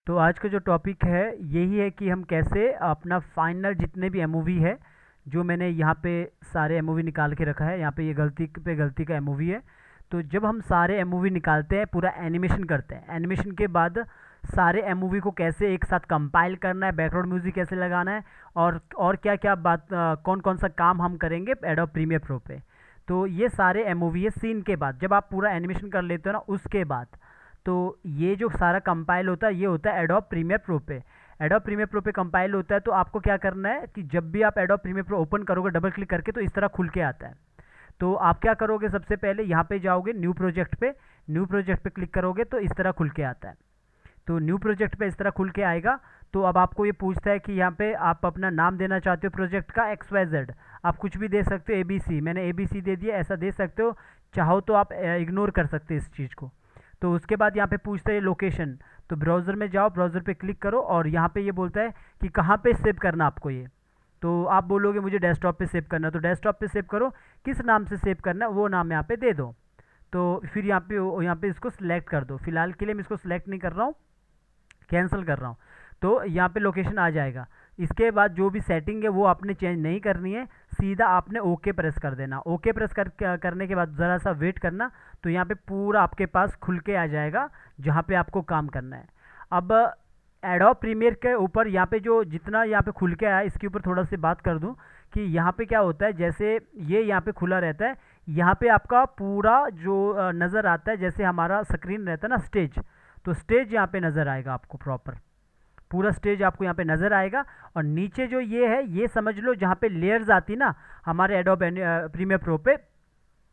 तो आज का जो टॉपिक है यही है कि हम कैसे अपना फाइनल जितने भी एमओवी है, जो मैंने यहाँ पे सारे एमओवी निकाल के रखा है। यहाँ पे ये गलती पे गलती का एमओवी है। तो जब हम सारे एमओवी निकालते हैं, पूरा एनिमेशन करते हैं, एनिमेशन के बाद सारे एमओवी को कैसे एक साथ कंपाइल करना है, बैकग्राउंड म्यूजिक कैसे लगाना है, और क्या क्या बात, कौन कौन सा काम हम करेंगे एडोब प्रीमियर प्रो पे। तो ये सारे एमओवी है सीन के बाद, जब आप पूरा एनिमेशन कर लेते हो ना, उसके बाद। तो ये जो सारा कंपाइल होता है, ये होता है एडोब प्रीमियर प्रो पे। एडोब प्रीमियर प्रो पे कंपाइल होता है। तो आपको क्या करना है कि जब भी आप एडोब प्रीमियर प्रो ओपन करोगे डबल क्लिक करके, तो इस तरह खुल के आता है। तो आप क्या करोगे, सबसे पहले यहाँ पे जाओगे न्यू प्रोजेक्ट पे, न्यू प्रोजेक्ट पे क्लिक करोगे तो इस तरह खुल के आता है। तो न्यू प्रोजेक्ट पे इस तरह खुल के आएगा। तो अब आपको ये पूछता है कि यहाँ पे आप अपना नाम देना चाहते हो प्रोजेक्ट का XYZ, आप कुछ भी दे सकते हो, ABC, मैंने ABC दे दिया, ऐसा दे सकते हो। चाहो तो आप इग्नोर कर सकते हो इस चीज़ को। तो उसके बाद यहाँ पे पूछता है लोकेशन। तो ब्राउज़र में जाओ, ब्राउज़र पे क्लिक करो और यहाँ पे ये बोलता है कि कहाँ पे सेव करना आपको ये। तो आप बोलोगे मुझे डेस्कटॉप पे सेव करना है, तो डेस्कटॉप पे सेव करो। किस नाम से सेव करना है वो नाम यहाँ पे दे दो। तो फिर यहाँ पे इसको सिलेक्ट कर दो। फिलहाल के लिए मैं इसको सिलेक्ट नहीं कर रहा हूँ, कैंसिल कर रहा हूँ। तो यहाँ पे लोकेशन आ जाएगा। इसके बाद जो भी सेटिंग है वो आपने चेंज नहीं करनी है, सीधा आपने ओके प्रेस कर देना। ओके प्रेस करने के बाद ज़रा सा वेट करना। तो यहाँ पे पूरा आपके पास खुल के आ जाएगा जहाँ पे आपको काम करना है। अब एडोब प्रीमियर के ऊपर यहाँ पे जो जितना यहाँ पे खुल के आया, इसके ऊपर थोड़ा सी बात कर दूँ कि यहाँ पे क्या होता है। जैसे ये यहाँ पे खुला रहता है, यहाँ पे आपका पूरा जो नज़र आता है, जैसे हमारा स्क्रीन रहता है ना स्टेज, तो स्टेज यहाँ पे नज़र आएगा आपको, प्रॉपर पूरा स्टेज आपको यहाँ पे नज़र आएगा। और नीचे जो ये है, ये समझ लो जहाँ पे लेयर्स आती ना हमारे एडोब प्रीमियर प्रो पे,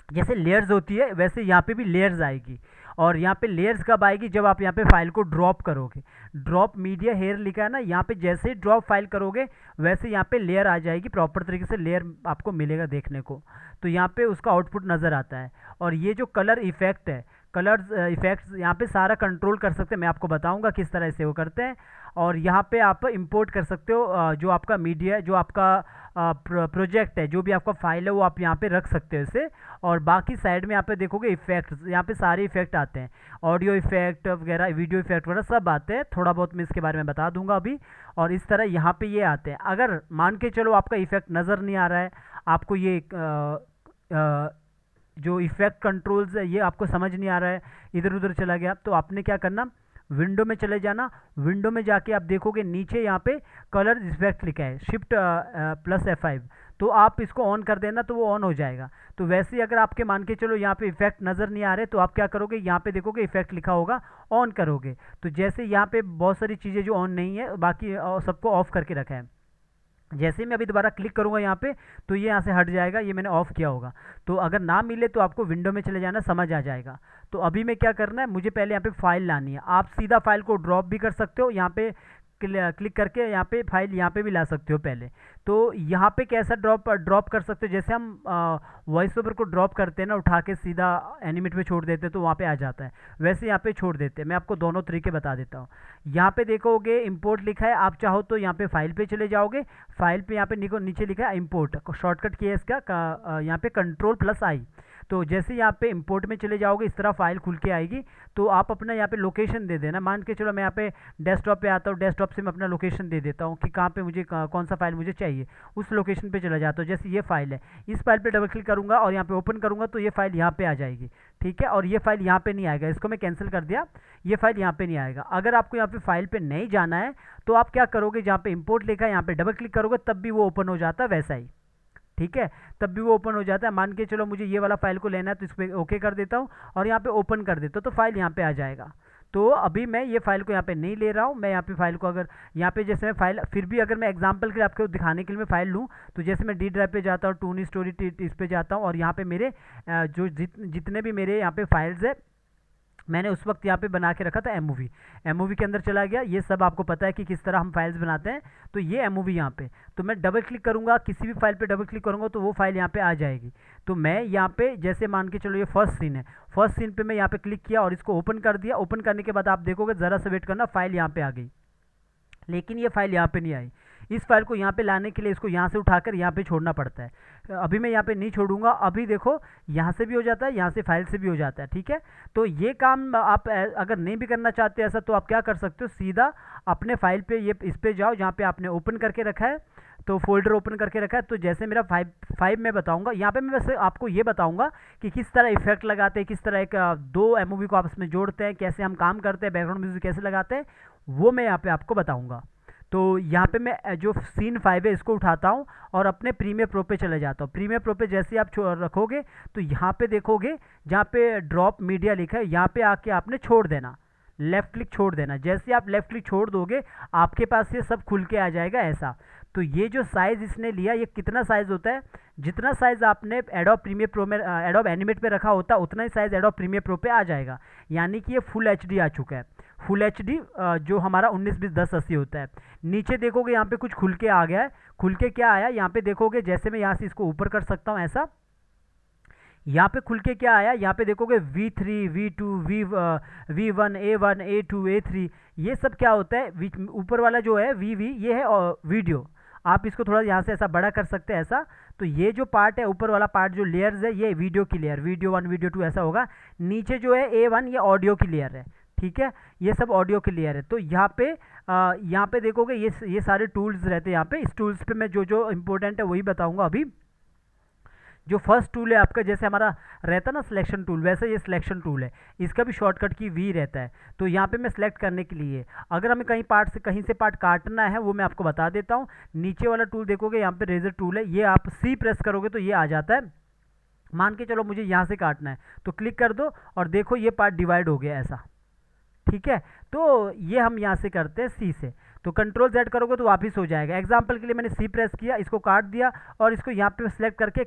जैसे लेयर्स होती है वैसे यहाँ पे भी लेयर्स आएगी। और यहाँ पे लेयर्स कब आएगी, जब आप यहाँ पे फाइल को ड्रॉप करोगे। ड्रॉप मीडिया हेयर लिखा है ना, यहाँ पे जैसे ही ड्रॉप फाइल करोगे वैसे यहाँ पे लेयर आ जाएगी, प्रॉपर तरीके से लेयर आपको मिलेगा देखने को। तो यहाँ पे उसका आउटपुट नज़र आता है। और ये जो कलर इफेक्ट है, कलर्स इफेक्ट्स यहाँ पे सारा कंट्रोल कर सकते हैं, मैं आपको बताऊंगा किस तरह से वो करते हैं। और यहाँ पे आप इंपोर्ट कर सकते हो जो आपका मीडिया, जो आपका प्रोजेक्ट है, जो भी आपका फाइल है, वो आप यहाँ पे रख सकते हो इसे। और बाकी साइड में यहाँ पे देखोगे इफेक्ट्स, यहाँ पे सारे इफेक्ट आते हैं, ऑडियो इफेक्ट वगैरह, वीडियो इफेक्ट वगैरह सब आते हैं। थोड़ा बहुत मैं इसके बारे में बता दूंगा अभी। और इस तरह यहाँ पे ये आते हैं। अगर मान के चलो आपका इफेक्ट नज़र नहीं आ रहा है, आपको ये जो इफेक्ट कंट्रोल्स है ये आपको समझ नहीं आ रहा है, इधर उधर चला गया, तो आपने क्या करना, विंडो में चले जाना। विंडो में जाके आप देखोगे नीचे यहाँ पे कलर इफेक्ट लिखा है, शिफ्ट प्लस F5, तो आप इसको ऑन कर देना तो वो ऑन हो जाएगा। तो वैसे ही अगर आपके मान के चलो यहाँ पे इफेक्ट नज़र नहीं आ रहे, तो आप क्या करोगे, यहाँ पे देखोगे इफेक्ट लिखा होगा, ऑन करोगे। तो जैसे यहाँ पे बहुत सारी चीज़ें जो ऑन नहीं है, बाकी सबको ऑफ करके रखा है। जैसे ही मैं अभी दोबारा क्लिक करूंगा यहाँ पे, तो ये यहाँ से हट जाएगा, ये मैंने ऑफ किया होगा। तो अगर ना मिले तो आपको विंडो में चले जाना, समझ आ जाएगा। तो अभी मैं क्या करना है, मुझे पहले यहाँ पे फाइल लानी है। आप सीधा फाइल को ड्रॉप भी कर सकते हो, यहाँ पे क्लिक करके यहाँ पे फाइल यहाँ पे भी ला सकते हो पहले। तो यहाँ पे कैसा ड्रॉप कर सकते हो, जैसे हम वॉइस ओवर को ड्रॉप करते हैं ना, उठा के सीधा एनिमेट पे छोड़ देते हैं तो वहाँ पे आ जाता है, वैसे यहाँ पे छोड़ देते हैं। मैं आपको दोनों तरीके बता देता हूँ। यहाँ पे देखोगे इंपोर्ट लिखा है, आप चाहो तो यहाँ पे फाइल पे चले जाओगे। फाइल पे यहाँ पे नीचे लिखा है इंपोर्ट, शॉर्टकट की है इसका यहाँ पे Ctrl+I। तो जैसे यहाँ पे इंपोर्ट में चले जाओगे, इस तरह फाइल खुल के आएगी। तो आप अपना यहाँ पे लोकेशन दे देना। मान के चलो मैं यहाँ पे डेस्कटॉप पे आता हूँ, डेस्कटॉप से मैं अपना लोकेशन दे देता हूँ कि कहाँ पे मुझे कौन सा फाइल मुझे चाहिए, उस लोकेशन पे चला जाता हूँ। जैसे ये फाइल है, इस फाइल पे डबल क्लिक करूँगा और यहाँ पे ओपन करूँगा तो ये फाइल यहाँ पे आ जाएगी, ठीक है। और ये फाइल यहाँ पे नहीं आएगा, इसको मैं कैंसिल कर दिया, ये फाइल यहाँ पे नहीं आएगा। अगर आपको यहाँ पे फाइल पे नहीं जाना है तो आप क्या करोगे, जहाँ पे इंपोर्ट लिखा है यहाँ पे डबल क्लिक करोगे तब भी वो ओपन हो जाता है वैसा ही, ठीक है, तब भी वो ओपन हो जाता है। मान के चलो मुझे ये वाला फाइल को लेना है, तो इस पर ओके कर देता हूँ और यहाँ पे ओपन कर देता हूँ, तो फाइल यहाँ पे आ जाएगा। तो अभी मैं ये फाइल को यहाँ पे नहीं ले रहा हूँ। मैं यहाँ पे फाइल को, अगर यहाँ पे जैसे मैं फाइल, फिर भी अगर मैं एग्जांपल के लिए आपको दिखाने के लिए मैं फाइल लूँ, तो जैसे मैं डी ड्राइव पे जाता हूँ, टूनी स्टोरी इस पे जाता हूँ और यहाँ पे मेरे जो जितने भी मेरे यहाँ पे फाइल्स है, मैंने उस वक्त यहाँ पे बना के रखा था एमओवी के अंदर चला गया। ये सब आपको पता है कि किस तरह हम फाइल्स बनाते हैं। तो ये एमओवी यहाँ पे, तो मैं डबल क्लिक करूँगा, किसी भी फाइल पे डबल क्लिक करूँगा तो वो फाइल यहाँ पे आ जाएगी। तो मैं यहाँ पे जैसे मान के चलो ये फर्स्ट सीन है, फर्स्ट सीन पे मैं यहाँ पे क्लिक किया और इसको ओपन कर दिया। ओपन करने के बाद आप देखोगे, ज़रा सा वेट करना, फाइल यहाँ पे आ गई, लेकिन ये फाइल यहाँ पे नहीं आई। इस फाइल को यहाँ पे लाने के लिए इसको यहाँ से उठाकर यहाँ पे छोड़ना पड़ता है। अभी मैं यहाँ पे नहीं छोड़ूंगा, अभी देखो यहाँ से भी हो जाता है, यहाँ से फाइल से भी हो जाता है, ठीक है। तो ये काम आप अगर नहीं भी करना चाहते ऐसा, तो आप क्या कर सकते हो, सीधा अपने फाइल पे ये इस पे जाओ जहाँ पे आपने ओपन करके रखा है, तो फोल्डर ओपन करके रखा है। तो जैसे मेरा फाइव मैं बताऊंगा, यहाँ पे मैं वैसे आपको ये बताऊंगा कि किस तरह इफेक्ट लगाते हैं, किस तरह एक दो एमओवी को आपस में जोड़ते हैं, कैसे हम काम करते हैं, बैकग्राउंड म्यूजिक कैसे लगाते हैं, वो मैं यहाँ पे आपको बताऊंगा। तो यहाँ पे मैं जो सीन 5 है इसको उठाता हूँ और अपने प्रीमियर प्रो पे चले जाता हूँ। प्रीमियर प्रो पे जैसे आप रखोगे तो यहाँ पे देखोगे जहाँ पे ड्रॉप मीडिया लिखा है, यहाँ पे आके आपने छोड़ देना, लेफ्ट क्लिक छोड़ देना। जैसे आप लेफ्ट क्लिक छोड़ दोगे आपके पास ये सब खुल के आ जाएगा ऐसा। तो ये जो साइज़ इसने लिया, ये कितना साइज़ होता है, जितना साइज़ आपने एडोब प्रीमियर प्रो में एडोब एनिमेट पे रखा होता है उतना ही साइज़ एडोब प्रीमियर प्रो पे आ जाएगा। यानी कि ये फुल एचडी आ चुका है। फुल एचडी जो हमारा 19:20:10:80 होता है। नीचे देखोगे यहाँ पे कुछ खुल के आ गया है। खुल के क्या आया यहाँ पे देखोगे, जैसे मैं यहाँ से इसको ऊपर कर सकता हूँ ऐसा, यहाँ पे खुल के क्या आया, यहाँ पे देखोगे V3, V2, V1, A1, A2, A3, ये सब क्या होता है, ऊपर वाला जो है VV ये है वीडियो। आप इसको थोड़ा यहाँ से ऐसा बड़ा कर सकते हैं ऐसा। तो ये जो पार्ट है ऊपर वाला पार्ट जो लेयर्स है ये वीडियो की लेयर, वीडियो 1 वीडियो 2 ऐसा होगा। नीचे जो है A1 ये ऑडियो की लेयर है, ठीक है, ये सब ऑडियो की लेयर है। तो यहाँ पे देखोगे ये सारे टूल्स रहते हैं यहाँ पे। इस टूल्स पे मैं जो जो इंपॉर्टेंट है वही बताऊँगा अभी। जो फर्स्ट टूल है आपका, जैसे हमारा रहता है ना सिलेक्शन टूल, वैसे ये सिलेक्शन टूल है, इसका भी शॉर्टकट की वी रहता है। तो यहाँ पे मैं सिलेक्ट करने के लिए, अगर हमें कहीं से पार्ट काटना है वो मैं आपको बता देता हूँ। नीचे वाला टूल देखोगे यहाँ पे रेजर टूल है, ये आप सी प्रेस करोगे तो ये आ जाता है। मान के चलो मुझे यहाँ से काटना है तो क्लिक कर दो और देखो ये पार्ट डिवाइड हो गया ऐसा, ठीक है। तो ये हम यहाँ से करते हैं सी से। तो कंट्रोल Z करोगे तो वापस हो जाएगा। एग्जाम्पल के लिए मैंने सी प्रेस किया, इसको काट दिया और इसको यहाँ पे सिलेक्ट करके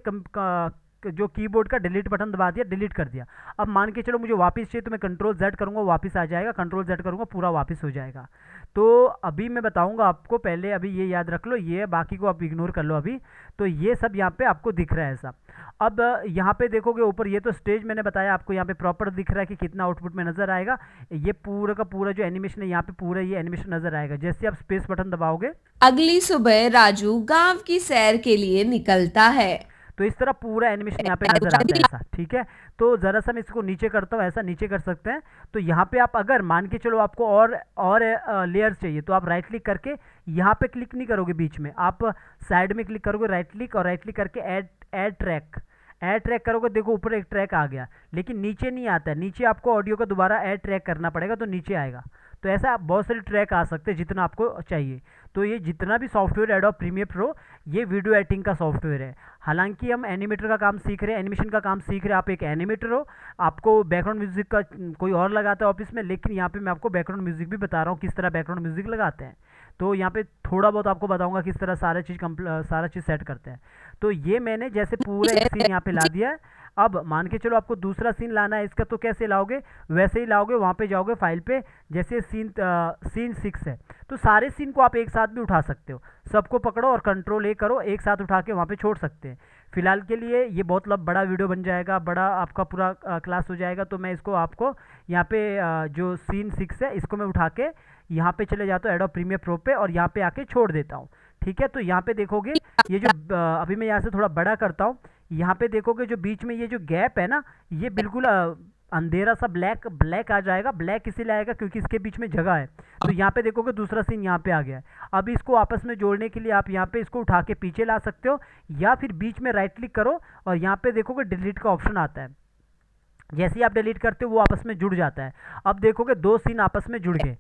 जो कीबोर्ड का डिलीट बटन दबा दिया, डिलीट कर दिया। अब मान के चलो मुझे वापस चाहिए तो मैं कंट्रोल Z करूँगा, वापस आ जाएगा, कंट्रोल Z करूँगा पूरा वापस हो जाएगा। तो अभी मैं बताऊँगा आपको, पहले अभी ये याद रख लो, ये बाकी को आप इग्नोर कर लो अभी। तो ये सब यहाँ पे आपको दिख रहा है ऐसा। अब यहाँ पे देखोगे ऊपर, ये तो स्टेज मैंने बताया आपको, यहाँ पे प्रॉपर दिख रहा है कि कितना आउटपुट में नजर आएगा। ये पूरा का पूरा जो एनिमेशन है यहाँ पे पूरा ये एनिमेशन नजर आएगा। जैसे आप स्पेस बटन दबाओगे, अगली सुबह राजू गांव की सैर के लिए निकलता है। तो इस तरह पूरा एनिमेशन यहाँ पे नजर आता है ऐसा, ठीक है। तो जरा सा मैं इसको नीचे करता हूँ, ऐसा नीचे कर सकते हैं। तो यहाँ पे आप अगर मान के चलो आपको और लेयर्स चाहिए तो आप राइट क्लिक करके यहाँ पे क्लिक नहीं करोगे बीच में, आप साइड में क्लिक करोगे राइट क्लिक, और राइट क्लिक करके ऐड ट्रैक करोगे। देखो ऊपर एक ट्रैक आ गया, लेकिन नीचे नहीं आता है, नीचे आपको ऑडियो का दोबारा ऐड ट्रैक करना पड़ेगा तो नीचे आएगा। तो ऐसा आप बहुत सारे ट्रैक आ सकते हैं जितना आपको चाहिए। तो ये जितना भी सॉफ्टवेयर एडोब प्रीमियर प्रो, ये वीडियो एडिटिंग का सॉफ्टवेयर है। हालांकि हम एनिमेटर का काम सीख रहे हैं, एनिमेशन का काम सीख रहे हैं। आप एक एनिमेटर हो, आपको बैकग्राउंड म्यूजिक का कोई और लगाता है ऑफिस में, लेकिन यहाँ पे मैं आपको बैकग्राउंड म्यूजिक भी बता रहा हूँ किस तरह बैकग्राउंड म्यूजिक लगाते हैं। तो यहाँ पे थोड़ा बहुत आपको बताऊंगा किस तरह सारा चीज़ सेट करते हैं। तो ये मैंने जैसे पूरा एक सीन यहाँ पे ला दिया है। अब मान के चलो आपको दूसरा सीन लाना है इसका, तो कैसे लाओगे, वैसे ही लाओगे, वहाँ पे जाओगे फाइल पे, जैसे सीन 6 है तो सारे सीन को आप एक साथ भी उठा सकते हो। सबको पकड़ो और कंट्रोल A करो, एक साथ उठा के वहाँ पे छोड़ सकते हैं। फिलहाल के लिए ये बहुत बड़ा वीडियो बन जाएगा, बड़ा आपका पूरा क्लास हो जाएगा। तो मैं इसको आपको यहाँ पे जो सीन 6 है इसको मैं उठा के यहाँ पे चले जाता हूँ एडोब प्रीमियर प्रो पे और यहाँ पे आके छोड़ देता हूँ, ठीक है। तो यहाँ पे देखोगे ये जो अभी मैं यहाँ से थोड़ा बड़ा करता हूँ, यहाँ पे देखोगे जो बीच में ये जो गैप है ना, ये बिल्कुल अंधेरा सा ब्लैक आ जाएगा। ब्लैक इसीलिए आएगा क्योंकि इसके बीच में जगह है। तो यहाँ पे देखोगे दूसरा सीन यहाँ पे आ गया है। अब इसको आपस में जोड़ने के लिए आप यहाँ पे इसको उठा के पीछे ला सकते हो, या फिर बीच में राइट क्लिक करो और यहाँ पे देखोगे डिलीट का ऑप्शन आता है। जैसे ही आप डिलीट करते हो वो आपस में जुड़ जाता है। अब देखोगे दो सीन आपस में जुड़ गए।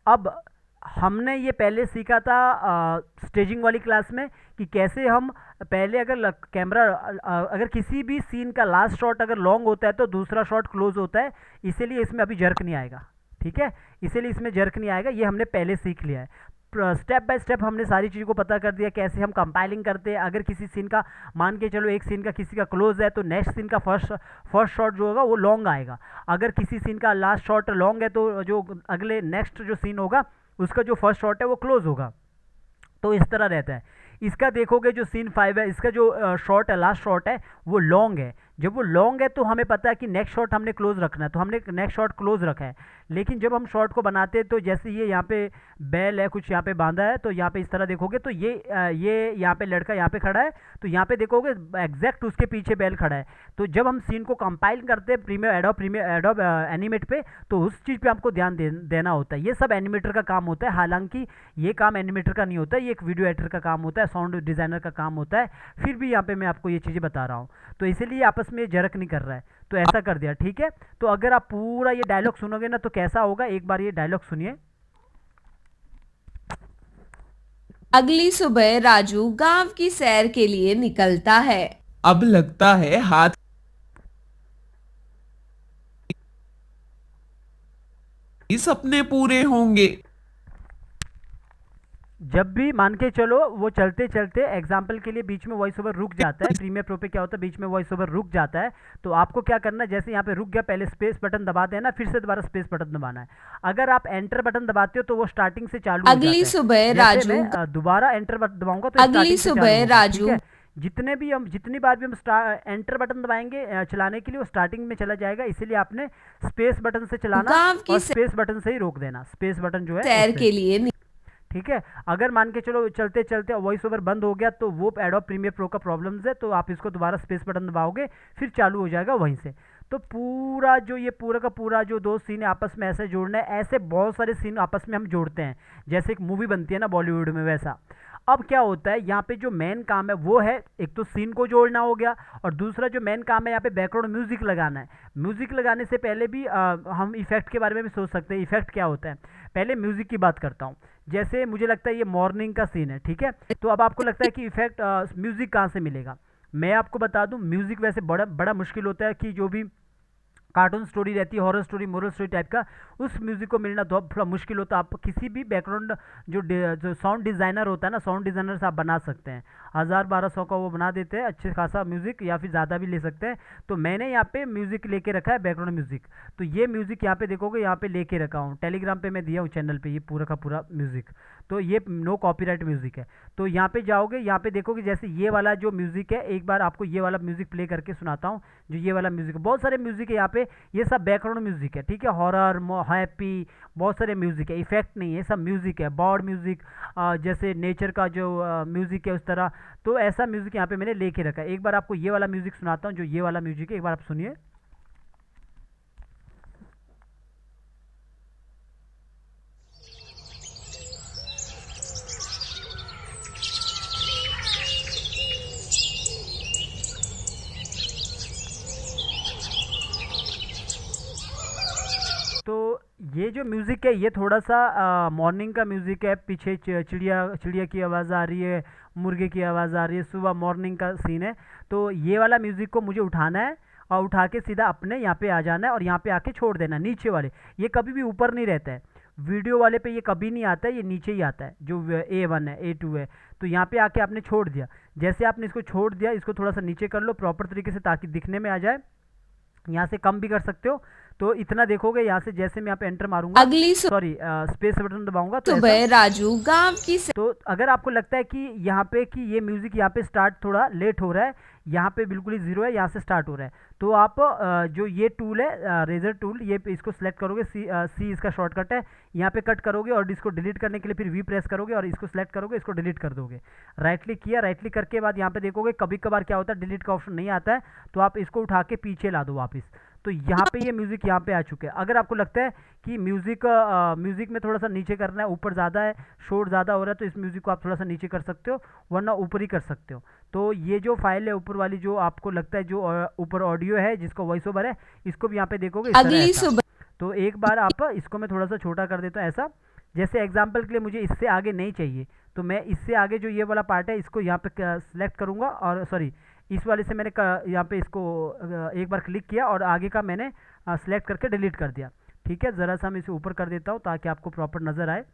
अब हमने ये पहले सीखा था स्टेजिंग वाली क्लास में कि कैसे हम पहले अगर कैमरा अगर किसी भी सीन का लास्ट शॉट अगर लॉन्ग होता है तो दूसरा शॉट क्लोज होता है, इसीलिए इसमें अभी जर्क नहीं आएगा, ठीक है, इसीलिए इसमें जर्क नहीं आएगा। ये हमने पहले सीख लिया है। स्टेप बाय स्टेप हमने सारी चीज़ों को पता कर दिया, कैसे हम कंपाइलिंग करते हैं। अगर किसी सीन का मान के चलो एक सीन का किसी का क्लोज है तो नेक्स्ट सीन का फर्स्ट शॉट जो होगा वो लॉन्ग आएगा। अगर किसी सीन का लास्ट शॉट लॉन्ग है तो जो अगले नेक्स्ट जो सीन होगा उसका जो फर्स्ट शॉट है वो क्लोज होगा। तो इस तरह रहता है। इसका देखोगे जो सीन 5 है, इसका जो शॉट है लास्ट शॉट है वो लॉन्ग है, जब वो लॉन्ग है तो हमें पता है कि नेक्स्ट शॉट हमने क्लोज रखना है, तो हमने नेक्स्ट शॉट क्लोज रखा है। लेकिन जब हम शॉट को बनाते हैं तो जैसे ये यहाँ पे बैल है कुछ यहाँ पे बांधा है, तो यहाँ पे इस तरह देखोगे तो ये यहाँ पे लड़का यहाँ पे खड़ा है, तो यहाँ पे देखोगे एग्जैक्ट उसके पीछे बैल खड़ा है। तो जब हम सीन को कंपाइल करते हैं प्रीमियर एडोब एनिमेट पे, तो उस चीज़ पे हमको ध्यान देना होता है। ये सब एनिमेटर का काम होता है, हालांकि ये काम एनिमेटर का नहीं होता है, ये एक वीडियो एडिटर का काम होता है, साउंड डिज़ाइनर का काम होता है। फिर भी यहाँ पे मैं आपको ये चीज़ें बता रहा हूँ, तो इसीलिए आपस में जरक नहीं कर रहा है, तो ऐसा कर दिया, ठीक है। तो अगर आप पूरा ये डायलॉग सुनोगे ना तो कैसा होगा, एक बार ये डायलॉग सुनिए। अगली सुबह राजू गांव की सैर के लिए निकलता है। अब लगता है हाथ के सपने पूरे होंगे। जब भी मान के चलो वो चलते चलते एग्जाम्पल के लिए बीच में वॉइस ओवर रुक जाता है, प्रीमियर प्रो पे क्या होता है बीच में वॉइस ओवर रुक जाता है, तो आपको क्या करना है, जैसे यहाँ पे रुक गया पहले स्पेस बटन दबाते हैं ना, फिर से दोबारा स्पेस बटन दबाना है। अगर आप एंटर बटन दबाते हो तो वो स्टार्टिंग से चालू हो जाता है। अगली सुबह राजू दोबारा एंटर बटन दबाऊंगा तो अगली सुबह राजू जितनी बार भी हम एंटर बटन दबाएंगे चलाने के लिए, वो स्टार्टिंग में चला जाएगा। इसीलिए आपने स्पेस बटन से चलाना और स्पेस बटन से ही रोक देना, स्पेस बटन जो है सैर के लिए, ठीक है। अगर मान के चलो चलते चलते वॉइस ओवर बंद हो गया तो वो एडोब प्रीमियर प्रो का प्रॉब्लम्स है, तो आप इसको दोबारा स्पेस बटन दबाओगे फिर चालू हो जाएगा वहीं से। तो पूरा जो ये पूरा का पूरा जो दो सीन है आपस में ऐसे जोड़ना है, ऐसे बहुत सारे सीन आपस में हम जोड़ते हैं, जैसे एक मूवी बनती है ना बॉलीवुड में, वैसा। अब क्या होता है यहाँ पे जो मेन काम है वो है, एक तो सीन को जोड़ना हो गया, और दूसरा जो मेन काम है यहाँ पे बैकग्राउंड म्यूजिक लगाना है। म्यूजिक लगाने से पहले भी हम इफेक्ट के बारे में भी सोच सकते हैं। इफेक्ट क्या होता है, पहले म्यूजिक की बात करता हूँ। जैसे मुझे लगता है ये मॉर्निंग का सीन है, ठीक है, तो अब आपको लगता है कि इफेक्ट म्यूजिक कहाँ से मिलेगा। मैं आपको बता दूं, म्यूजिक वैसे बड़ा मुश्किल होता है कि जो भी कार्टून स्टोरी रहती है, horror story, moral story type का, उस म्यूजिक को मिलना तो थोड़ा मुश्किल होता है। आप किसी भी बैकग्राउंड जो साउंड डिज़ाइनर होता है ना, साउंड डिज़ाइनर से आप बना सकते हैं, 1000-1200 का वो बना देते हैं अच्छे खासा म्यूज़िक, या फिर ज़्यादा भी ले सकते हैं। तो मैंने यहाँ पे म्यूज़िक लेके रखा है, बैकग्राउंड म्यूज़िक। तो ये म्यूज़िक यहाँ पे देखोगे, यहाँ पे लेके रखा हूँ, टेलीग्राम पे मैं दिया हूँ चैनल पे, ये पूरा का पूरा म्यूज़िक। तो ये नो कॉपीराइट म्यूज़िक है। तो यहाँ पे जाओगे, यहाँ पे देखोगे जैसे ये वाला जो म्यूज़िक है, एक बार आपको ये वाला म्यूज़िक प्ले करके सुनाता हूँ। जो ये वाला म्यूज़िक है, बहुत सारे म्यूज़िक है यहाँ पे, ये सब बैकग्राउंड म्यूज़िक है, ठीक है, हॉरर, हैप्पी, बहुत सारे म्यूज़िक है, इफेक्ट नहीं है, सब म्यूज़िक है, बॉर्ड म्यूज़िक, जैसे नेचर का जो म्यूज़िक है उस तरह। तो ऐसा म्यूज़िक यहाँ पे मैंने लेके रखा है। एक बार आपको ये वाला म्यूज़िक सुनाता हूँ, जो ये वाला म्यूज़िक है, एक बार आप सुनिए। तो ये जो म्यूज़िक है ये थोड़ा सा मॉर्निंग का म्यूज़िक है, पीछे चिड़िया की आवाज़ आ रही है, मुर्गे की आवाज़ आ रही है, सुबह मॉर्निंग का सीन है। तो ये वाला म्यूज़िक को मुझे उठाना है और उठा के सीधा अपने यहाँ पे आ जाना है और यहाँ पे आके छोड़ देना। नीचे वाले ये कभी भी ऊपर नहीं रहता है, वीडियो वाले पे ये कभी नहीं आता है, ये नीचे ही आता है, जो A1 है, A2 है। तो यहाँ पे आके आपने छोड़ दिया, जैसे आपने इसको छोड़ दिया, इसको थोड़ा सा नीचे कर लो प्रॉपर तरीके से ताकि दिखने में आ जाए। यहाँ से कम भी कर सकते हो, तो इतना देखोगे यहाँ से, जैसे मैं यहाँ पे एंटर मारूंगा, सॉरी स्पेस बटन दबाऊंगा तो राजू गांव की तो अगर आपको लगता है कि यहाँ पे कि ये म्यूजिक यहाँ पे स्टार्ट थोड़ा लेट हो रहा है, यहाँ पे बिल्कुल ही जीरो है, यहाँ से स्टार्ट हो रहा है, तो आप जो ये टूल है रेजर टूल, ये इसको सेलेक्ट करोगे, सी इसका शॉर्टकट है, यहाँ पे कट करोगे और इसको डिलीट करने के लिए फिर वी प्रेस करोगे और इसको सेलेक्ट करोगे, इसको डिलीट कर दोगे। राइट क्लिक किया, राइट क्लिक करके बाद यहाँ पे देखोगे कभी कभार क्या होता है डिलीट का ऑप्शन नहीं आता है, तो आप इसको उठा के पीछे ला दो वापस। तो यहाँ पे ये म्यूज़िक यहाँ पे आ चुके हैं। अगर आपको लगता है कि म्यूज़िक में थोड़ा सा नीचे करना है, ऊपर ज़्यादा है, शोर ज़्यादा हो रहा है, तो इस म्यूज़िक को आप थोड़ा सा नीचे कर सकते हो, वरना ऊपर ही कर सकते हो। तो ये जो फाइल है ऊपर वाली, जो आपको लगता है जो ऊपर ऑडियो है जिसको वॉइस ओवर है, इसको भी यहाँ पे देखोगे अगली सुबह। तो एक बार आप इसको मैं थोड़ा सा छोटा कर देता हूँ ऐसा, जैसे एग्जाम्पल के लिए मुझे इससे आगे नहीं चाहिए, तो मैं इससे आगे जो ये वाला पार्ट है इसको यहाँ पे सेलेक्ट करूँगा, और सॉरी इस वाले से मैंने यहाँ पे इसको एक बार क्लिक किया और आगे का मैंने सेलेक्ट करके डिलीट कर दिया। ठीक है, ज़रा सा मैं इसे ऊपर कर देता हूँ ताकि आपको प्रॉपर नज़र आए,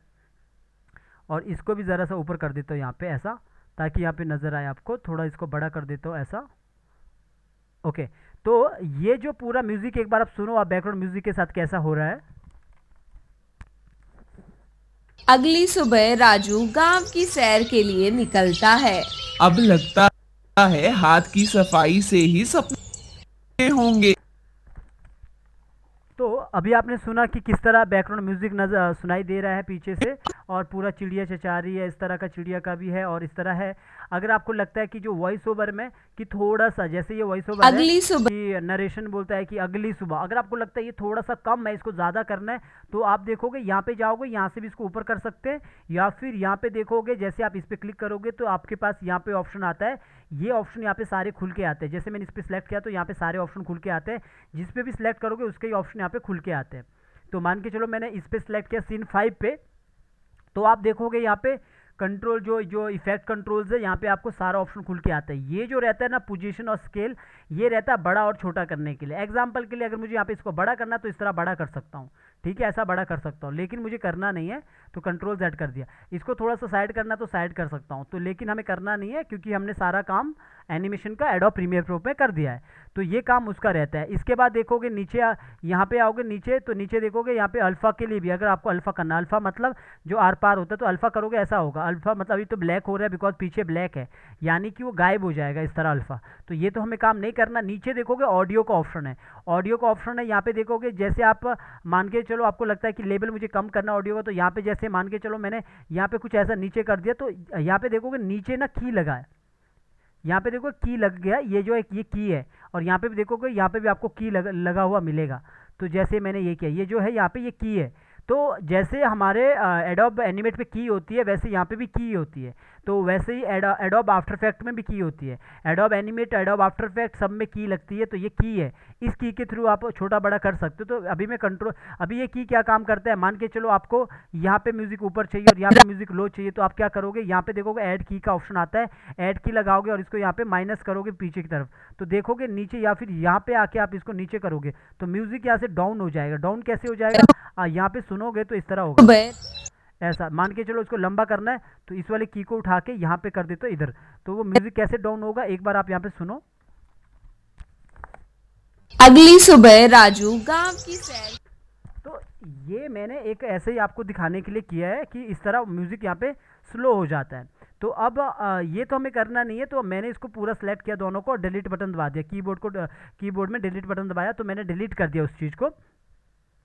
और इसको भी ज़रा सा ऊपर कर देता हूँ यहाँ पे ऐसा, ताकि यहाँ पे नज़र आए आपको। थोड़ा इसको बड़ा कर देता हूँ ऐसा। ओके, तो ये जो पूरा म्यूज़िक एक बार आप सुनो, आप बैकग्राउंड म्यूज़िक के साथ कैसा हो रहा है। अगली सुबह राजू गांव की सैर के लिए निकलता है। अब लगता है हाथ की सफाई से ही सपने होंगे। तो अभी आपने सुना कि किस तरह बैकग्राउंड म्यूजिक नजर सुनाई दे रहा है पीछे से, और पूरा चिड़िया चचा रही है, इस तरह का चिड़िया का भी है और इस तरह है। अगर आपको लगता है कि जो वॉइस ओवर में कि थोड़ा सा, जैसे ये वॉइस ओवर है अगली सुबह कि नरेशन बोलता है कि अगली सुबह, अगर आपको लगता है ये थोड़ा सा कम है, इसको ज़्यादा करना है, तो आप देखोगे यहाँ पे जाओगे, यहाँ से भी इसको ऊपर कर सकते हैं, या फिर यहाँ पे देखोगे जैसे आप इस पर क्लिक करोगे तो आपके पास यहाँ पे ऑप्शन आता है। ये ऑप्शन यहाँ पे सारे खुल के आते हैं, जैसे मैंने इस पर सिलेक्ट किया तो यहाँ पे सारे ऑप्शन खुल के आते हैं, जिस पे भी सिलेक्ट करोगे उसके ही ऑप्शन यहाँ पे खुल के आते हैं। तो मान के चलो मैंने इस पे सिलेक्ट किया सीन 5 पे, तो आप देखोगे यहाँ पे कंट्रोल जो जो इफेक्ट कंट्रोल्स है, यहाँ पे आपको सारा ऑप्शन खुल के आता है। ये जो रहता है ना पोजीशन और स्केल, ये रहता है बड़ा और छोटा करने के लिए। एग्जांपल के लिए अगर मुझे यहाँ पे इसको बड़ा करना तो इस तरह बड़ा कर सकता हूँ, ठीक है, ऐसा बड़ा कर सकता हूँ, लेकिन मुझे करना नहीं है तो कंट्रोल Z कर दिया। इसको थोड़ा सा साइड करना तो साइड कर सकता हूँ, तो लेकिन हमें करना नहीं है क्योंकि हमने सारा काम एनिमेशन का एडोब प्रीमियर प्रो में कर दिया है, तो ये काम उसका रहता है। इसके बाद देखोगे नीचे यहाँ पे आओगे नीचे, तो नीचे देखोगे यहाँ पे अल्फ़ा के लिए भी, अगर आपको अल्फ़ा करना, अल्फ़ा मतलब जो आर पार होता है, तो अल्फ़ा करोगे ऐसा होगा। अल्फ़ा मतलब अभी तो ब्लैक हो रहा है बिकॉज पीछे ब्लैक है, यानी कि वो गायब हो जाएगा इस तरह अल्फ़ा, तो ये तो हमें काम नहीं करना। नीचे देखोगे ऑडियो का ऑप्शन है, ऑडियो का ऑप्शन है, यहाँ पे देखोगे जैसे आप मान के चलो आपको लगता है कि लेवल मुझे कम करना ऑडियो का, तो यहाँ पे जैसे मान के चलो मैंने यहाँ पे कुछ ऐसा नीचे कर दिया, तो यहाँ पे देखोगे नीचे ना की लगा है, यहाँ पे देखो की लग गया, ये जो एक ये की है, और यहाँ पे भी देखोगे यहाँ पे भी आपको की लगा हुआ मिलेगा। तो जैसे मैंने ये किया, ये जो है यहाँ पे ये की है, तो जैसे हमारे एडोब एनिमेट पे की होती है वैसे यहाँ पे भी की होती है, तो वैसे ही एडोब आफ्टर इफेक्ट में भी की होती है। Adobe animate, adobe after effect सब में की लगती है, तो ये की है, इस की के थ्रू आप छोटा बड़ा कर सकते हो। तो अभी मैं कंट्रोल, अभी ये की क्या काम करता है, मान के चलो आपको यहाँ पे म्यूजिक ऊपर चाहिए और यहाँ पे म्यूजिक लो चाहिए, तो आप क्या करोगे, यहाँ पे देखोगे ऐड की का ऑप्शन आता है, ऐड की लगाओगे और इसको यहाँ पे माइनस करोगे पीछे की तरफ, तो देखोगे नीचे, या फिर यहाँ पे आके आप इसको नीचे करोगे तो म्यूजिक यहाँ से डाउन हो जाएगा। डाउन कैसे हो जाएगा, यहाँ पे सुनोगे तो इस तरह होगा, सुबह ऐसा मान के चलो इसको लंबा करना है तो इस वाले की को उठा के यहाँ पे कर देते हो इधर, तो वो म्यूजिक कैसे डाउन होगा एक बार आप यहाँ पे सुनो। अगली सुबह राजू गांव की सैर। तो ये मैंने एक ऐसे ही आपको दिखाने के लिए किया है कि इस तरह म्यूजिक यहाँ पे स्लो हो जाता है। तो अब ये तो हमें करना नहीं है, तो मैंने इसको पूरा सेलेक्ट किया दोनों को, डिलीट बटन दबा दिया, कीबोर्ड में डिलीट बटन दबाया तो मैंने डिलीट कर दिया उस चीज़ को।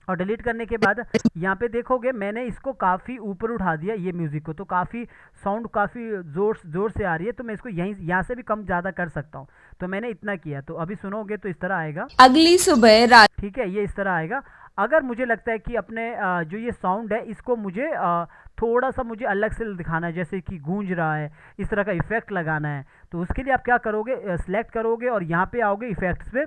और डिलीट करने के बाद यहाँ पे देखोगे मैंने इसको काफ़ी ऊपर उठा दिया ये म्यूज़िक को, तो काफ़ी साउंड काफ़ी ज़ोर से आ रही है, तो मैं इसको यहाँ से भी कम ज़्यादा कर सकता हूँ, तो मैंने इतना किया। तो अभी सुनोगे तो इस तरह आएगा, अगली सुबह राजू ठीक है, ये इस तरह आएगा। अगर मुझे लगता है कि अपने जो ये साउंड है इसको मुझे थोड़ा सा मुझे अलग से दिखाना है, जैसे कि गूंज रहा है, इस तरह का इफेक्ट लगाना है, तो उसके लिए आप क्या करोगे, सिलेक्ट करोगे और यहाँ पे आओगे इफेक्ट्स पे,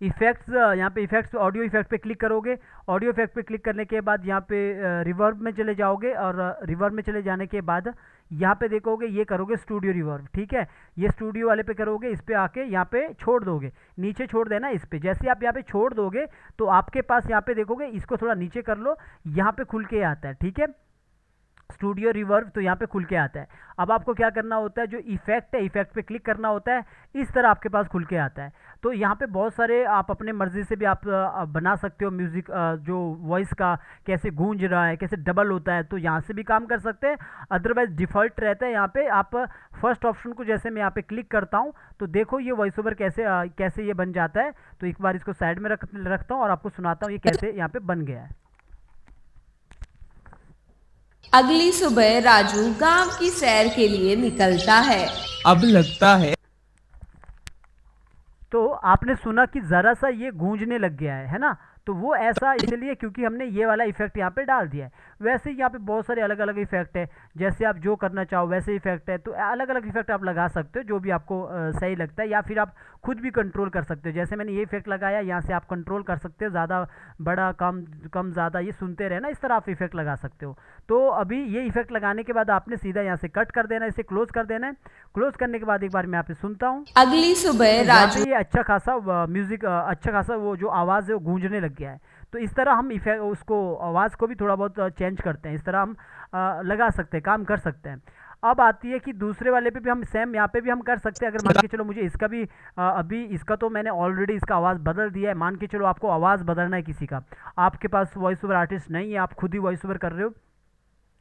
इफेक्ट्स, यहाँ पे इफेक्ट्स पे ऑडियो इफेक्ट पे क्लिक करोगे। ऑडियो इफेक्ट पे क्लिक करने के बाद यहाँ पे रिवर्ब में चले जाओगे, और रिवर्ब में चले जाने के बाद यहाँ पे देखोगे ये करोगे स्टूडियो रिवर्ब, ठीक है, ये स्टूडियो वाले पे करोगे, इस पे आके यहाँ पे छोड़ दोगे, नीचे छोड़ देना इस पे। जैसे आप यहाँ पे छोड़ दोगे तो आपके पास यहाँ पे देखोगे, इसको थोड़ा नीचे कर लो, यहाँ पे खुल के आता है, ठीक है, स्टूडियो रिवर्ब, तो यहाँ पे खुल के आता है। अब आपको क्या करना होता है, जो इफेक्ट है इफेक्ट पे क्लिक करना होता है, इस तरह आपके पास खुल के आता है। तो यहाँ पे बहुत सारे आप अपने मर्जी से भी आप बना सकते हो म्यूज़िक, जो वॉइस का कैसे गूंज रहा है, कैसे डबल होता है, तो यहाँ से भी काम कर सकते हैं। अदरवाइज डिफ़ॉल्ट रहता है यहाँ पे, आप फर्स्ट ऑप्शन को जैसे मैं यहाँ पे क्लिक करता हूँ तो देखो ये वॉइस ओवर कैसे ये बन जाता है। तो एक बार इसको साइड में रखता हूँ और आपको सुनाता हूँ ये कैसे यहाँ पे बन गया है। अगली सुबह राजू गांव की सैर के लिए निकलता है। अब लगता है तो आपने सुना कि ज़रा सा ये गूंजने लग गया है ना, तो वो ऐसा इसलिए क्योंकि हमने ये वाला इफेक्ट यहाँ पे डाल दिया है। वैसे ही यहाँ पे बहुत सारे अलग अलग इफेक्ट है, जैसे आप जो करना चाहो वैसे इफेक्ट है, तो अलग अलग इफेक्ट आप लगा सकते हो जो भी आपको सही लगता है, या फिर आप खुद भी कंट्रोल कर सकते हो। जैसे मैंने ये इफेक्ट लगाया, यहाँ से आप कंट्रोल कर सकते हो, ज़्यादा बड़ा कम कम ज़्यादा ये सुनते रहे ना, इस तरह आप इफेक्ट लगा सकते हो। तो अभी ये इफेक्ट लगाने के बाद आपने सीधा यहाँ से कट कर देना है, इसे क्लोज कर देना है। क्लोज करने के बाद एक बार मैं यहाँ पे सुनता हूँ, अगली सुबह राजू ये अच्छा खासा म्यूजिक, अच्छा खासा वो जो आवाज़ है वो गूंजने लग गया है। तो इस तरह हम इफेक्ट उसको आवाज़ को भी थोड़ा बहुत चेंज करते हैं, इस तरह हम लगा सकते हैं, काम कर सकते हैं। अब आती है कि दूसरे वाले पे भी हम सेम यहाँ पे भी हम कर सकते हैं। अगर मान के चलो मुझे इसका भी अभी इसका तो मैंने ऑलरेडी इसका आवाज़ बदल दिया है, मान के चलो आपको आवाज़ बदलना है किसी का, आपके पास वॉइस ओवर आर्टिस्ट नहीं है, आप खुद ही वॉइस ओवर कर रहे हो,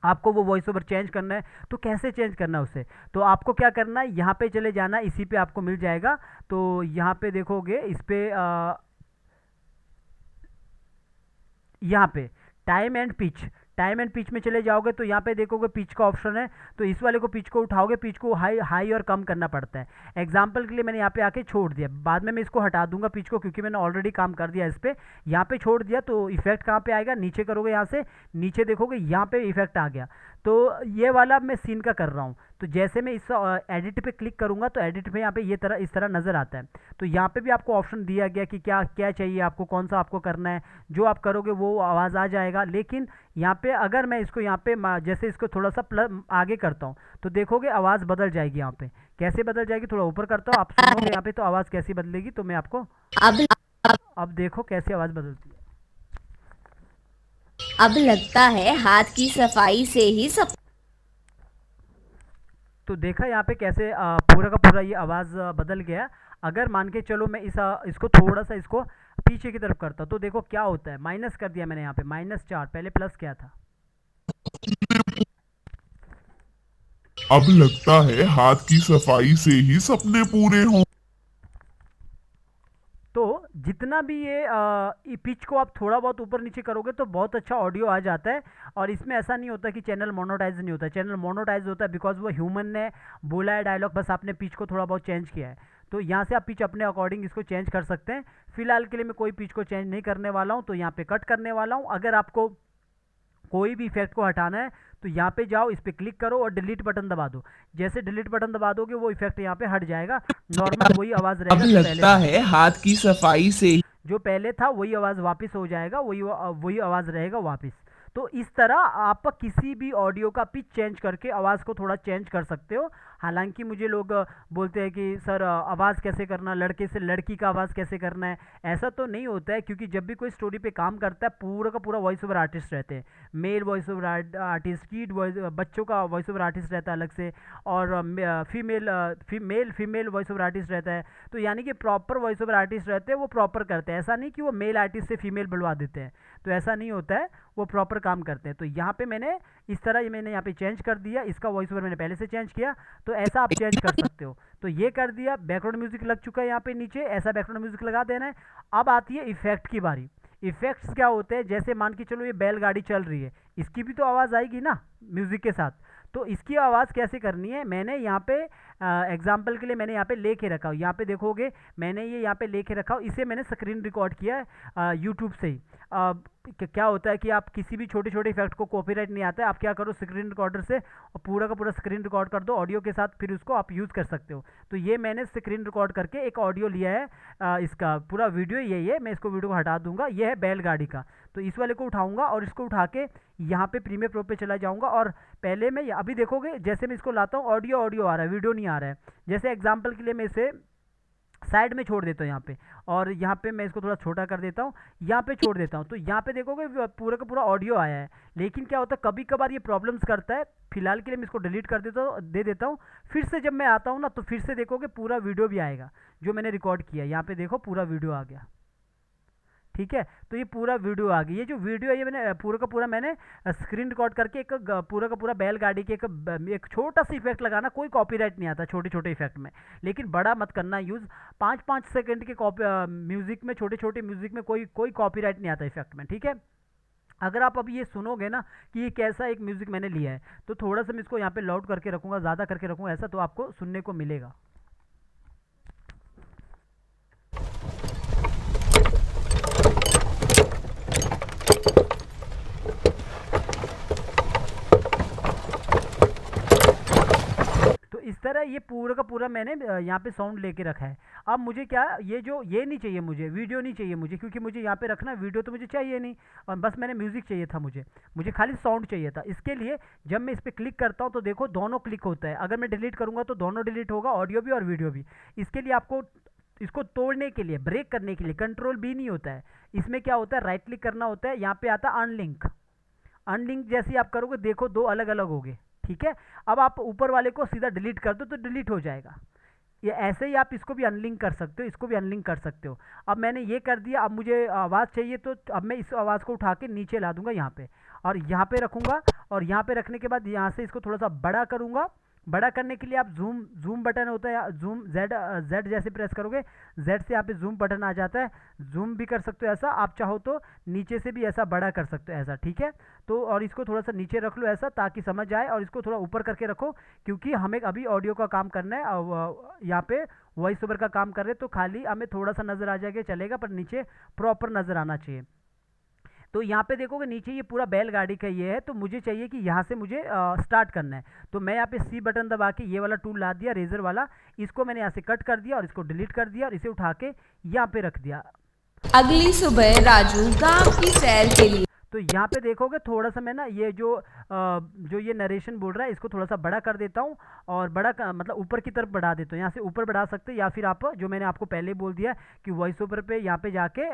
आपको वो वॉइस ओवर चेंज करना है तो कैसे चेंज करना है उसे, तो आपको क्या करना है, यहाँ पे चले जाना, इसी पे आपको मिल जाएगा। तो यहाँ पे देखोगे इस पे यहाँ पे टाइम एंड पिच में चले जाओगे तो यहाँ पे देखोगे पिच का ऑप्शन है, तो इस वाले को पिच को उठाओगे, पिच को हाई हाई और कम करना पड़ता है। एग्जाम्पल के लिए मैंने यहाँ पे आके छोड़ दिया, बाद में मैं इसको हटा दूंगा पिच को, क्योंकि मैंने ऑलरेडी काम कर दिया इस पर। यहाँ पे छोड़ दिया तो इफेक्ट कहाँ पे आएगा, नीचे करोगे, यहाँ से नीचे देखोगे यहाँ पे इफेक्ट आ गया। तो ये वाला मैं सीन का कर रहा हूँ, तो जैसे मैं इस एडिट पे क्लिक करूँगा तो एडिट पे यहाँ पे ये तरह इस तरह नज़र आता है। तो यहाँ पे भी आपको ऑप्शन दिया गया कि क्या क्या चाहिए आपको, कौन सा आपको करना है, जो आप करोगे वो आवाज़ आ जाएगा। लेकिन यहाँ पे अगर मैं इसको यहाँ पे जैसे इसको थोड़ा सा प्लस आगे करता हूँ तो देखोगे आवाज़ बदल जाएगी। यहाँ पे कैसे बदल जाएगी, थोड़ा ऊपर करता हूँ, आप सुनोगे यहाँ पे तो आवाज़ कैसी बदलेगी, तो मैं आपको अब अब देखो कैसे आवाज़ बदलती है। अब लगता है हाथ की सफाई से ही सब। तो देखा यहाँ पे कैसे पूरा का पूरा ये आवाज़ बदल गया। अगर मान के चलो मैं इसको थोड़ा सा इसको पीछे की तरफ करता तो देखो क्या होता है, माइनस कर दिया मैंने यहाँ पे -4, पहले प्लस क्या था। अब लगता है हाथ की सफाई से ही सपने पूरे हों। तो जितना भी ये पिच को आप थोड़ा बहुत ऊपर नीचे करोगे तो बहुत अच्छा ऑडियो आ जाता है। और इसमें ऐसा नहीं होता कि चैनल मोनोटाइज नहीं होता, चैनल मोनोटाइज होता है बिकॉज वो ह्यूमन ने बोला है डायलॉग, बस आपने पिच को थोड़ा बहुत चेंज किया है। तो यहाँ से आप पिच अपने अकॉर्डिंग इसको चेंज कर सकते हैं। फिलहाल के लिए मैं कोई पिच को चेंज नहीं करने वाला हूँ, तो यहाँ पे कट करने वाला हूँ। अगर आपको कोई भी इफेक्ट को हटाना है तो यहाँ पे जाओ, इस पर क्लिक करो और डिलीट बटन दबा दो। जैसे डिलीट बटन दबा दोगे वो इफेक्ट यहाँ पे हट जाएगा, नॉर्मल वही आवाज़ अब रहेगा जो पहले लगता था। है हाथ की सफाई से जो पहले था वही आवाज़ वापस हो जाएगा, वही आवाज़ रहेगा वापस। तो इस तरह आप किसी भी ऑडियो का पिच चेंज करके आवाज़ को थोड़ा चेंज कर सकते हो। हालांकि मुझे लोग बोलते हैं कि सर आवाज़ कैसे करना, लड़के से लड़की का आवाज़ कैसे करना है। ऐसा तो नहीं होता है, क्योंकि जब भी कोई स्टोरी पे काम करता है पूरा का पूरा वॉइस ओवर आर्टिस्ट रहते हैं। Male voice over artist, kid voice, बच्चों का वॉइस ओवर आर्टिस्ट रहता है अलग से, और फीमेल वॉइस ओवर आर्टिस्ट रहता है। तो यानी कि प्रॉपर वॉइस ओवर आर्टिस्ट रहते हैं, वो प्रॉपर करते हैं। ऐसा नहीं कि वो मेल आर्टिस्ट से फीमेल बुलवा देते हैं, तो ऐसा नहीं होता है, वो प्रॉपर काम करते हैं। तो यहाँ पे मैंने इस तरह ये मैंने यहाँ पे चेंज कर दिया, इसका वॉइस ओवर मैंने पहले से चेंज किया, तो ऐसा आप चेंज कर सकते हो। तो ये कर दिया, बैकग्राउंड म्यूजिक लग चुका है यहाँ पे नीचे, ऐसा बैकग्राउंड म्यूजिक लगा देना है। अब आती है इफेक्ट की बारी। इफेक्ट्स क्या होते हैं, जैसे मान के चलो ये बैलगाड़ी चल रही है, इसकी भी तो आवाज़ आएगी ना म्यूज़िक के साथ। तो इसकी आवाज़ कैसे करनी है, मैंने यहाँ पे एग्जाम्पल के लिए मैंने यहाँ पे लेके रखा हूँ। यहाँ पे देखोगे मैंने ये यहाँ पे लेके रखा हूँ, इसे मैंने स्क्रीन रिकॉर्ड किया है यूट्यूब से ही। क्या होता है कि आप किसी भी छोटे छोटे इफेक्ट को कॉपीराइट नहीं आता है, आप क्या करो स्क्रीन रिकॉर्डर से और पूरा का पूरा स्क्रीन रिकॉर्ड कर दो ऑडियो के साथ, फिर उसको आप यूज़ कर सकते हो। तो ये मैंने स्क्रीन रिकॉर्ड करके एक ऑडियो लिया है, इसका पूरा वीडियो यही है। मैं इसको वीडियो को हटा दूंगा, ये है बैलगाड़ी का। तो इस वाले को उठाऊंगा और इसको उठा के यहाँ पे प्रीमियर प्रो पे चला जाऊंगा, और पहले मैं अभी देखोगे जैसे मैं इसको लाता हूँ ऑडियो आ रहा है, वीडियो नहीं आ रहा है। जैसे एग्जाम्पल के लिए मैं इसे साइड में छोड़ देता हूँ यहाँ पे, और यहाँ पे मैं इसको थोड़ा छोटा कर देता हूँ, यहाँ पे छोड़ देता हूँ, तो यहाँ पे देखोगे पूरा का पूरा ऑडियो आया है। लेकिन क्या होता है कभी कभार ये प्रॉब्लम्स करता है। फिलहाल के लिए मैं इसको डिलीट कर दे देता हूँ। फिर से जब मैं आता हूँ ना तो फिर से देखोगे पूरा वीडियो भी आएगा जो मैंने रिकॉर्ड किया। यहाँ पे देखो पूरा वीडियो आ गया, ठीक है। तो ये पूरा वीडियो आ गई, ये जो वीडियो है ये मैंने पूरा का पूरा मैंने स्क्रीन रिकॉर्ड करके एक पूरा का पूरा बैलगाड़ी के एक छोटा सा इफेक्ट लगाना, कोई कॉपीराइट नहीं आता छोटे छोटे इफेक्ट में, लेकिन बड़ा मत करना यूज़। 5-5 सेकंड के म्यूज़िक में, छोटे छोटे म्यूज़िक में कोई कॉपीराइट नहीं आता इफेक्ट में, ठीक है। अगर आप अभी ये सुनोगे ना कि ये कैसा एक म्यूज़िक मैंने लिया है, तो थोड़ा सा मैं इसको यहाँ पे लाउड करके रखूँगा, ज़्यादा करके रखूँगा ऐसा, तो आपको सुनने को मिलेगा। इस तरह ये पूरा का पूरा मैंने यहाँ पे साउंड लेके रखा है। अब मुझे क्या, ये नहीं चाहिए मुझे, वीडियो नहीं चाहिए मुझे, क्योंकि मुझे यहाँ पे रखना, वीडियो तो मुझे चाहिए नहीं, और बस मैंने म्यूज़िक चाहिए था, मुझे खाली साउंड चाहिए था। इसके लिए जब मैं इस पर क्लिक करता हूँ तो देखो दोनों क्लिक होता है। अगर मैं डिलीट करूँगा तो दोनों डिलीट होगा, ऑडियो भी और वीडियो भी। इसके लिए आपको इसको तोड़ने के लिए, ब्रेक करने के लिए कंट्रोल भी नहीं होता है, इसमें क्या होता है राइट क्लिक करना होता है, यहाँ पे आता है अनलिंक। अनलिंक जैसे आप करोगे देखो दो अलग अलग हो गए, ठीक है। अब आप ऊपर वाले को सीधा डिलीट कर दो तो डिलीट हो जाएगा। ये ऐसे ही आप इसको भी अनलिंक कर सकते हो, इसको भी अनलिंक कर सकते हो। अब मैंने ये कर दिया, अब मुझे आवाज़ चाहिए तो अब मैं इस आवाज़ को उठा के नीचे ला दूंगा यहाँ पे, और यहाँ पे रखूँगा, और यहाँ पे रखने के बाद यहाँ से इसको थोड़ा सा बड़ा करूँगा। बड़ा करने के लिए आप जूम बटन होता है, जूम जेड जैसे प्रेस करोगे, जेड से यहाँ पे जूम बटन आ जाता है, जूम भी कर सकते हो ऐसा, आप चाहो तो नीचे से भी ऐसा बड़ा कर सकते हो ऐसा, ठीक है। तो और इसको थोड़ा सा नीचे रख लो ऐसा ताकि समझ आए, और इसको थोड़ा ऊपर करके रखो क्योंकि हमें अभी ऑडियो का काम करना है, यहाँ पे वॉइस ओवर का काम कर रहे हैं, तो खाली हमें थोड़ा सा नज़र आ जाएगा चलेगा, पर नीचे प्रॉपर नज़र आना चाहिए। तो यहाँ पे देखोगे नीचे ये पूरा बैलगाड़ी का ये है, तो मुझे चाहिए कि यहाँ से मुझे स्टार्ट करना है, तो मैं यहाँ पे सी बटन दबा के ये वाला टूल ला दिया, रेजर वाला, इसको मैंने यहाँ से कट कर दिया और इसको डिलीट कर दिया और इसे उठा के यहाँ पे रख दिया। अगली सुबह राजू गांव की सैर के लिए। तो यहाँ पे देखोगे थोड़ा सा मैं ना ये जो ये नरेशन बोल रहा है इसको थोड़ा सा बड़ा कर देता हूँ, और मतलब ऊपर की तरफ बढ़ा देता हूँ, यहाँ से ऊपर बढ़ा सकते हैं, या फिर आप जो मैंने आपको पहले बोल दिया कि वॉइस ओवर पे यहाँ पे जाके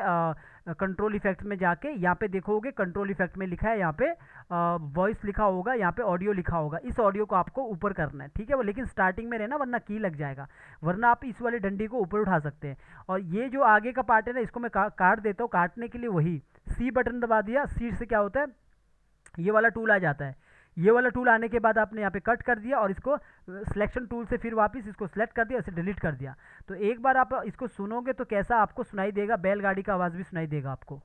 कंट्रोल इफेक्ट में जाके यहाँ पे देखोगे कंट्रोल इफेक्ट में लिखा है, यहाँ पे वॉइस लिखा होगा, यहाँ पे ऑडियो लिखा होगा, इस ऑडियो को आपको ऊपर करना है, ठीक है। वो लेकिन स्टार्टिंग में रहना वरना की लग जाएगा, वरना आप इस वाले डंडी को ऊपर उठा सकते हैं। और ये जो आगे का पार्ट है ना इसको मैं काट देता हूँ, काटने के लिए वही सी बटन दबा दिया, सी से क्या होता है ये वाला टूल आ जाता है, ये वाला टूल आने के बाद आपने यहाँ पे कट कर दिया और इसको सिलेक्शन टूल से फिर वापस इसको सिलेक्ट कर दिया, इसे डिलीट कर दिया। तो एक बार आप इसको सुनोगे तो कैसा आपको सुनाई देगा, बैलगाड़ी का आवाज़ भी सुनाई देगा आपको।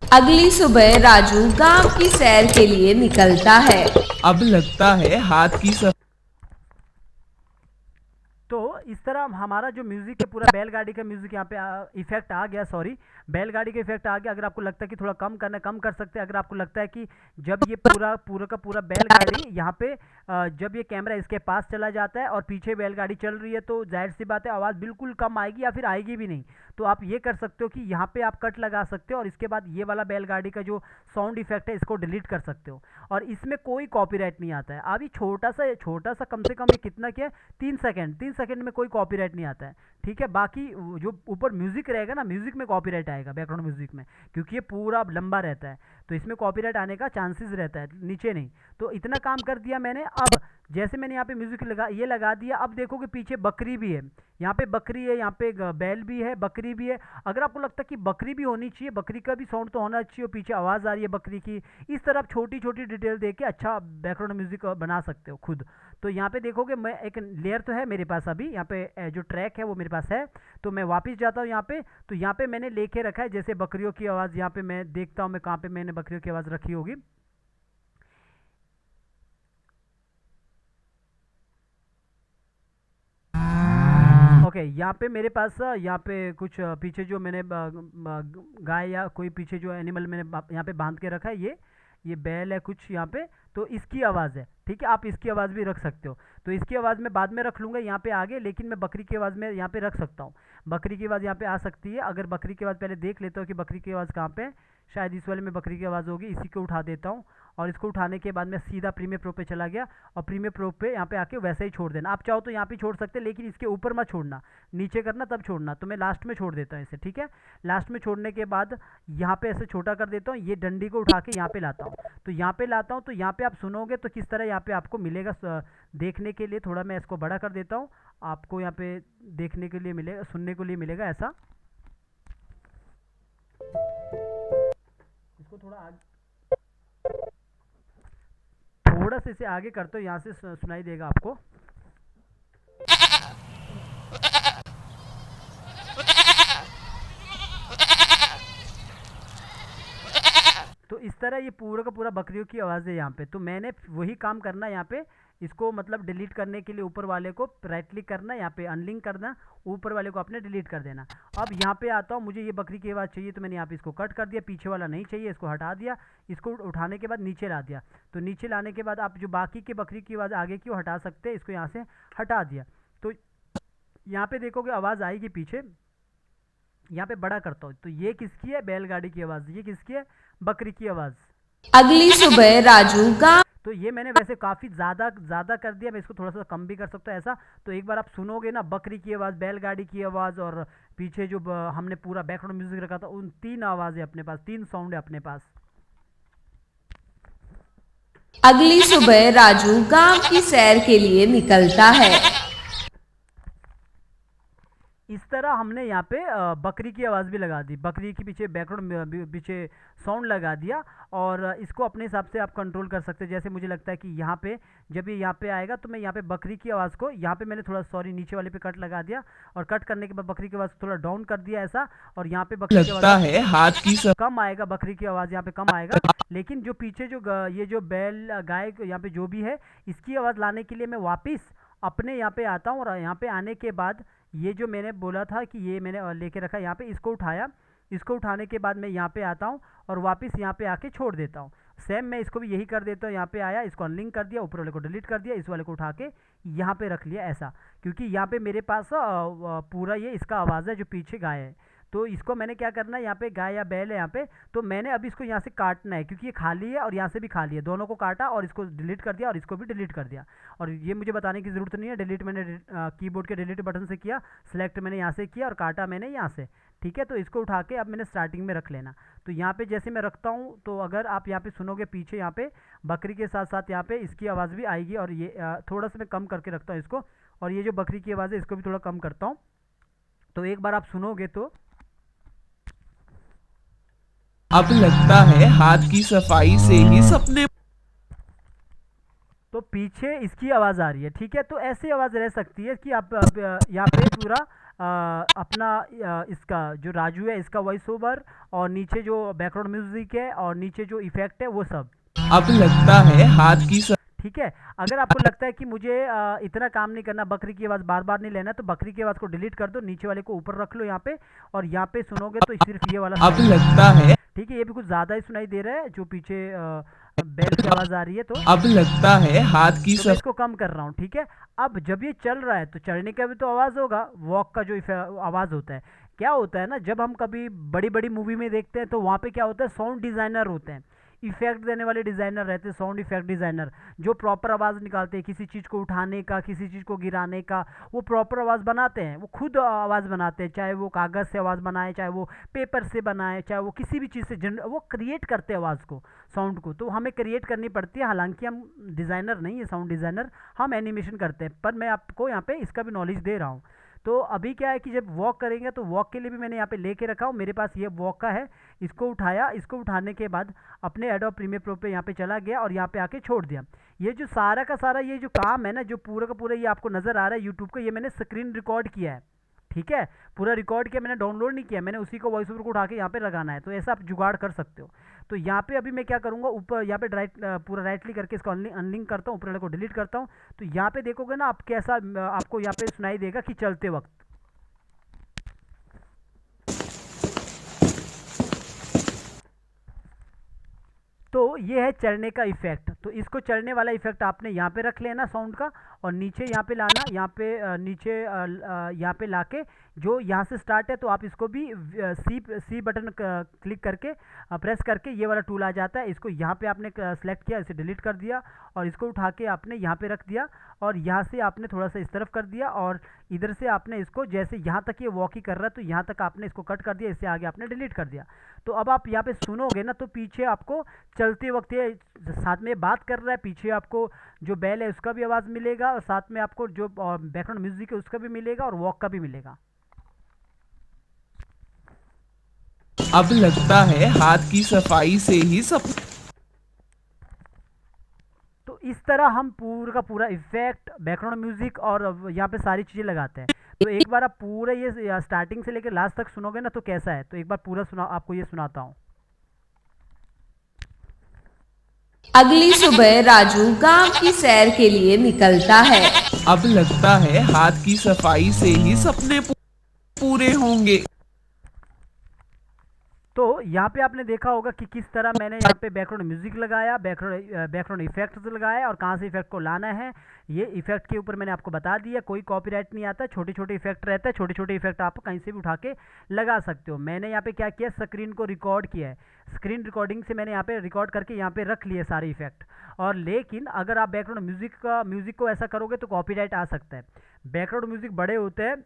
अगली सुबह राजू गांव की सैर के लिए निकलता है। अब लगता है हाथ की सफाई। तो इस तरह हमारा जो म्यूज़िक है पूरा बैलगाड़ी का म्यूज़िक यहाँ पे इफेक्ट आ गया, सॉरी बैलगाड़ी का इफेक्ट आ गया। अगर आपको लगता है कि थोड़ा कम करना है कम कर सकते हैं। अगर आपको लगता है कि जब ये पूरा का पूरा बैलगाड़ी यहाँ पे जब ये कैमरा इसके पास चला जाता है और पीछे बैलगाड़ी चल रही है तो जाहिर सी बात है आवाज़ बिल्कुल कम आएगी या फिर आएगी भी नहीं। तो आप ये कर सकते हो कि यहाँ पे आप कट लगा सकते हो और इसके बाद ये वाला बैलगाड़ी का जो साउंड इफेक्ट है इसको डिलीट कर सकते हो, और इसमें कोई कॉपीराइट नहीं आता है। अभी छोटा सा कम से कम ये कितना क्या है 3 सेकंड में कोई कॉपीराइट नहीं आता है, ठीक है। बाकी जो ऊपर म्यूजिक रहेगा ना, म्यूजिक में कॉपीराइट आएगा, बैकग्राउंड म्यूजिक में, क्योंकि ये पूरा लंबा रहता है तो इसमें कॉपीराइट आने का चांसेस रहता है, नीचे नहीं। तो इतना काम कर दिया मैंने। अब जैसे मैंने यहाँ पे म्यूजिक लगा दिया, अब देखोगे पीछे बकरी भी है, यहाँ पे बकरी है, यहाँ पे बैल भी है, बकरी भी है। अगर आपको लगता है कि बकरी भी होनी चाहिए, बकरी का भी साउंड तो होना चाहिए, पीछे आवाज़ आ रही है बकरी की, इस तरह आप छोटी छोटी डिटेल दे के अच्छा बैकग्राउंड म्यूजिक बना सकते हो खुद। तो यहाँ पे देखोगे मैं एक लेयर तो है मेरे पास, अभी यहाँ पे जो ट्रैक है वो मेरे पास है। तो मैं वापस जाता हूँ यहाँ पे, तो यहाँ पे मैंने लेके रखा है जैसे बकरियों की आवाज़, यहाँ पे मैं देखता हूँ मैं कहाँ पे मैंने बकरियों की आवाज़ रखी होगी। ओके, यहाँ पे मेरे पास यहाँ पे कुछ पीछे जो मैंने गाय या कोई पीछे जो एनिमल मैंने यहाँ पे बांध के रखा है, ये बैल है कुछ यहाँ पे, तो इसकी आवाज़ है, ठीक है। आप इसकी आवाज़ भी रख सकते हो, तो इसकी आवाज़ मैं बाद में रख लूँगा यहाँ पे आगे, लेकिन मैं बकरी की आवाज़ में यहाँ पे रख सकता हूँ। बकरी की आवाज़ यहाँ पे आ सकती है। अगर बकरी की आवाज़ पहले देख लेता हूँ कि बकरी की आवाज़ कहाँ पे है, शायद इस वाले में बकरी की आवाज़ होगी, इसी को उठा देता हूँ और इसको उठाने के बाद मैं सीधा प्रीमियर प्रो पे चला गया और प्रीमियर प्रो पे यहाँ पे आके वैसे ही छोड़ देना। आप चाहो तो यहाँ पे छोड़ सकते हैं, लेकिन इसके ऊपर मत छोड़ना, नीचे करना तब छोड़ना। तो मैं लास्ट में छोड़ देता हूँ इसे, ठीक है। लास्ट में छोड़ने के बाद यहाँ पे ऐसे छोटा कर देता हूँ, ये डंडी को उठा के यहाँ पे लाता हूँ। तो यहाँ पे लाता हूँ, तो यहाँ पे आप सुनोगे तो किस तरह यहाँ पे आपको मिलेगा देखने के लिए। थोड़ा मैं इसको बड़ा कर देता हूँ, आपको यहाँ पे देखने के लिए मिलेगा, सुनने के लिए मिलेगा ऐसा। इसको थोड़ा सा इसे आगे करते हो, यहाँ से सुनाई देगा आपको। तो इस तरह ये पूरा का पूरा बकरियों की आवाज़ है यहाँ पे। तो मैंने वही काम करना है यहाँ पे, इसको मतलब डिलीट करने के लिए ऊपर वाले को राइट क्लिक करना, यहाँ पे अनलिंक करना, ऊपर वाले को आपने डिलीट कर देना। अब यहाँ पे आता हूँ, मुझे ये बकरी की आवाज़ चाहिए तो मैंने यहाँ पे इसको कट कर दिया, पीछे वाला नहीं चाहिए, इसको हटा दिया। इसको उठाने के बाद नीचे ला दिया, तो नीचे लाने के बाद आप जो बाकी के बकरी की आवाज़ आगे की वो हटा सकते हैं, इसको यहाँ से हटा दिया। तो यहाँ पे देखोगे आवाज़ आएगी पीछे, यहाँ पे बड़ा करता हूँ। तो ये किसकी है, बैलगाड़ी की आवाज़, ये किसकी है, बकरी की आवाज़। अगली सुबह राजू गांव। तो ये मैंने वैसे काफ़ी ज़्यादा कर दिया, मैं इसको थोड़ा सा कम भी कर सकता हूँ ऐसा। तो एक बार आप सुनोगे ना, बकरी की आवाज़, बैलगाड़ी की आवाज़ और पीछे जो हमने पूरा बैकग्राउंड म्यूजिक रखा था, उन 3 आवाज़ें अपने पास, 3 साउंड है अपने पास। अगली सुबह राजू गांव की सैर के लिए निकलता है। इस तरह हमने यहाँ पे बकरी की आवाज़ भी लगा दी, बकरी के पीछे बैकग्राउंड पीछे साउंड लगा दिया। और इसको अपने हिसाब से आप कंट्रोल कर सकते हैं। जैसे मुझे लगता है कि यहाँ पे जब ये यहाँ पे आएगा तो मैं यहाँ पे बकरी की आवाज़ को यहाँ पे मैंने थोड़ा सॉरी नीचे वाले पे कट लगा दिया, और कट करने के बाद बकरी की आवाज़ को थोड़ा डाउन कर दिया ऐसा, और यहाँ पे बकरी की लगता आवाज़ है हाथ की कम आएगा, बकरी की आवाज़ यहाँ पे कम आएगा। लेकिन जो पीछे जो ये जो बैल गाय यहाँ पे जो भी है, इसकी आवाज़ लाने के लिए मैं वापस अपने यहाँ पे आता हूँ। और यहाँ पे आने के बाद ये जो मैंने बोला था कि ये मैंने लेके रखा यहाँ पे, इसको उठाया, इसको उठाने के बाद मैं यहाँ पे आता हूँ और वापस यहाँ पे आके छोड़ देता हूँ। सेम मैं इसको भी यही कर देता हूँ। यहाँ पे आया, इसको अनलिंक कर दिया, ऊपर वाले को डिलीट कर दिया, इस वाले को उठा के यहाँ पे रख लिया ऐसा, क्योंकि यहाँ पे मेरे पास पूरा ये इसका आवाज़ है जो पीछे गाय है। तो इसको मैंने क्या करना है, यहाँ पे गाय या बैल है यहाँ पे, तो मैंने अभी इसको यहाँ से काटना है, क्योंकि ये खाली है और यहाँ से भी खाली है, दोनों को काटा और इसको डिलीट कर दिया और इसको भी डिलीट कर दिया। और ये मुझे बताने की ज़रूरत नहीं है, डिलीट मैंने कीबोर्ड के डिलीट बटन से किया, सिलेक्ट मैंने यहाँ से किया और काटा मैंने यहाँ से। ठीक है, तो इसको उठा के अब मैंने स्टार्टिंग में रख लेना। तो यहाँ पे जैसे मैं रखता हूँ, तो अगर आप यहाँ पे सुनोगे पीछे यहाँ पे बकरी के साथ साथ यहाँ पे इसकी आवाज़ भी आएगी। और ये थोड़ा सा मैं कम करके रखता हूँ इसको, और ये जो बकरी की आवाज़ है इसको भी थोड़ा कम करता हूँ। तो एक बार आप सुनोगे तो अब लगता है हाथ की सफाई से ही सपने तो पीछे इसकी आवाज़ आ रही है। ठीक है, तो ऐसी आवाज़ रह सकती है कि आप यहाँ पे पूरा अपना इसका जो राजू है इसका वॉइस ओवर, और नीचे जो बैकग्राउंड म्यूजिक है और नीचे जो इफेक्ट है वो सब। अब लगता है हाथ की ठीक है, अगर आपको लगता है कि मुझे इतना काम नहीं करना, बकरी की आवाज़ बार बार नहीं लेना, तो बकरी की आवाज़ को डिलीट कर दो, नीचे वाले को ऊपर रख लो यहाँ पे, और यहाँ पे सुनोगे तो सिर्फ ये वाला अब लगता है। ठीक है, ये भी कुछ ज़्यादा ही सुनाई दे रहा है जो पीछे बैल की आवाज़ आ रही है। तो अब लगता है हाथ की तो मैं इसको कम कर रहा हूँ। ठीक है, अब जब ये चल रहा है तो चलने का भी तो आवाज़ होगा, वॉक का जो आवाज़ होता है। क्या होता है ना, जब हम कभी बड़ी बड़ी मूवी में देखते हैं तो वहाँ पे क्या होता है, साउंड डिज़ाइनर होते हैं, इफेक्ट देने वाले डिज़ाइनर रहते हैं, साउंड इफेक्ट डिज़ाइनर, जो प्रॉपर आवाज़ निकालते हैं, किसी चीज़ को उठाने का, किसी चीज़ को गिराने का, वो प्रॉपर आवाज़ बनाते हैं, वो खुद आवाज़ बनाते हैं, चाहे वो कागज़ से आवाज़ बनाए, चाहे वो पेपर से बनाए, चाहे वो किसी भी चीज़ से वो क्रिएट करते हैं आवाज़ को, साउंड को। तो हमें क्रिएट करनी पड़ती है, हालांकि हम डिज़ाइनर नहीं है, साउंड डिज़ाइनर, हम एनिमेशन करते हैं, पर मैं आपको यहाँ पे इसका भी नॉलेज दे रहा हूँ। तो अभी क्या है कि जब वॉक करेंगे तो वॉक के लिए भी मैंने यहाँ पे लेके रखा हूँ, मेरे पास ये वॉक का है, इसको उठाया, इसको उठाने के बाद अपने एडोब प्रीमियर प्रो पे यहाँ पे चला गया और यहाँ पे आके छोड़ दिया। ये जो सारा का सारा ये जो काम है ना, जो पूरा का पूरा ये आपको नज़र आ रहा है यूट्यूब का, ये मैंने स्क्रीन रिकॉर्ड किया है। ठीक है, पूरा रिकॉर्ड किया, मैंने डाउनलोड नहीं किया, मैंने उसी को वॉइस ओवर को उठा के यहाँ पे लगाना है। तो ऐसा आप जुगाड़ कर सकते हो। तो यहाँ पे अभी मैं क्या करूँगा, ऊपर यहाँ पे पूरा राइट क्लिक करके इसको अनलिंक करता हूँ, ऊपर वाले को डिलीट करता हूँ। तो यहाँ पे देखोगे ना आप कैसा आपको यहाँ पे सुनाई देगा कि चलते वक्त। तो ये है चलने का इफेक्ट। तो इसको चलने वाला इफेक्ट आपने यहाँ पे रख लेना साउंड का, और नीचे यहाँ पे लाना, यहाँ पे नीचे यहाँ पे लाके जो यहाँ से स्टार्ट है, तो आप इसको भी सी बटन क्लिक करके प्रेस करके ये वाला टूल आ जाता है। इसको यहाँ पे आपने सेलेक्ट किया, इसे डिलीट कर दिया और इसको उठा के आपने यहाँ पे रख दिया, और यहाँ से आपने थोड़ा सा इस तरफ कर दिया, और इधर से आपने इसको जैसे यहाँ तक ये वॉक ही कर रहा है तो यहाँ तक आपने इसको कट कर दिया, इससे आगे आपने डिलीट कर दिया। तो अब आप यहाँ पे सुनोगे ना, तो पीछे आपको चलते वक्त ये साथ में बात कर रहा है, पीछे आपको जो बैल है उसका भी आवाज़ मिलेगा, और साथ में आपको जो बैकग्राउंड म्यूजिक है उसका भी मिलेगा, और वॉक का भी मिलेगा। अब लगता है हाथ की सफाई से ही सब। तो इस तरह हम पूरा का पूरा इफेक्ट, बैकग्राउंड म्यूजिक और यहाँ पे सारी चीज़ें लगाते हैं। तो एक बार आप पूरा ये स्टार्टिंग से लेकर लास्ट तक सुनोगे ना तो कैसा है, तो एक बार पूरा आपको ये सुनाता हूँ। अगली सुबह राजू गांव की सैर के लिए निकलता है। अब लगता है हाथ की सफाई से ही सपने पूरे होंगे। तो यहाँ पे आपने देखा होगा कि किस तरह मैंने यहाँ पे बैकग्राउंड म्यूजिक लगाया, बैकग्राउंड इफेक्ट्स लगाया, और कहाँ से इफेक्ट को लाना है ये इफेक्ट के ऊपर मैंने आपको बता दिया। कोई कॉपीराइट नहीं आता, छोटे छोटे इफेक्ट रहता है, छोटे छोटे इफेक्ट आप कहीं से भी उठा के लगा सकते हो। मैंने यहाँ पे क्या किया, स्क्रीन को रिकॉर्ड किया है, स्क्रीन रिकॉर्डिंग से मैंने यहाँ पे रिकॉर्ड करके यहाँ पे रख लिए सारे इफेक्ट। और लेकिन अगर आप बैकग्राउंड म्यूजिक को ऐसा करोगे तो कॉपीराइट आ सकता है। बैकग्राउंड म्यूजिक बड़े होते हैं,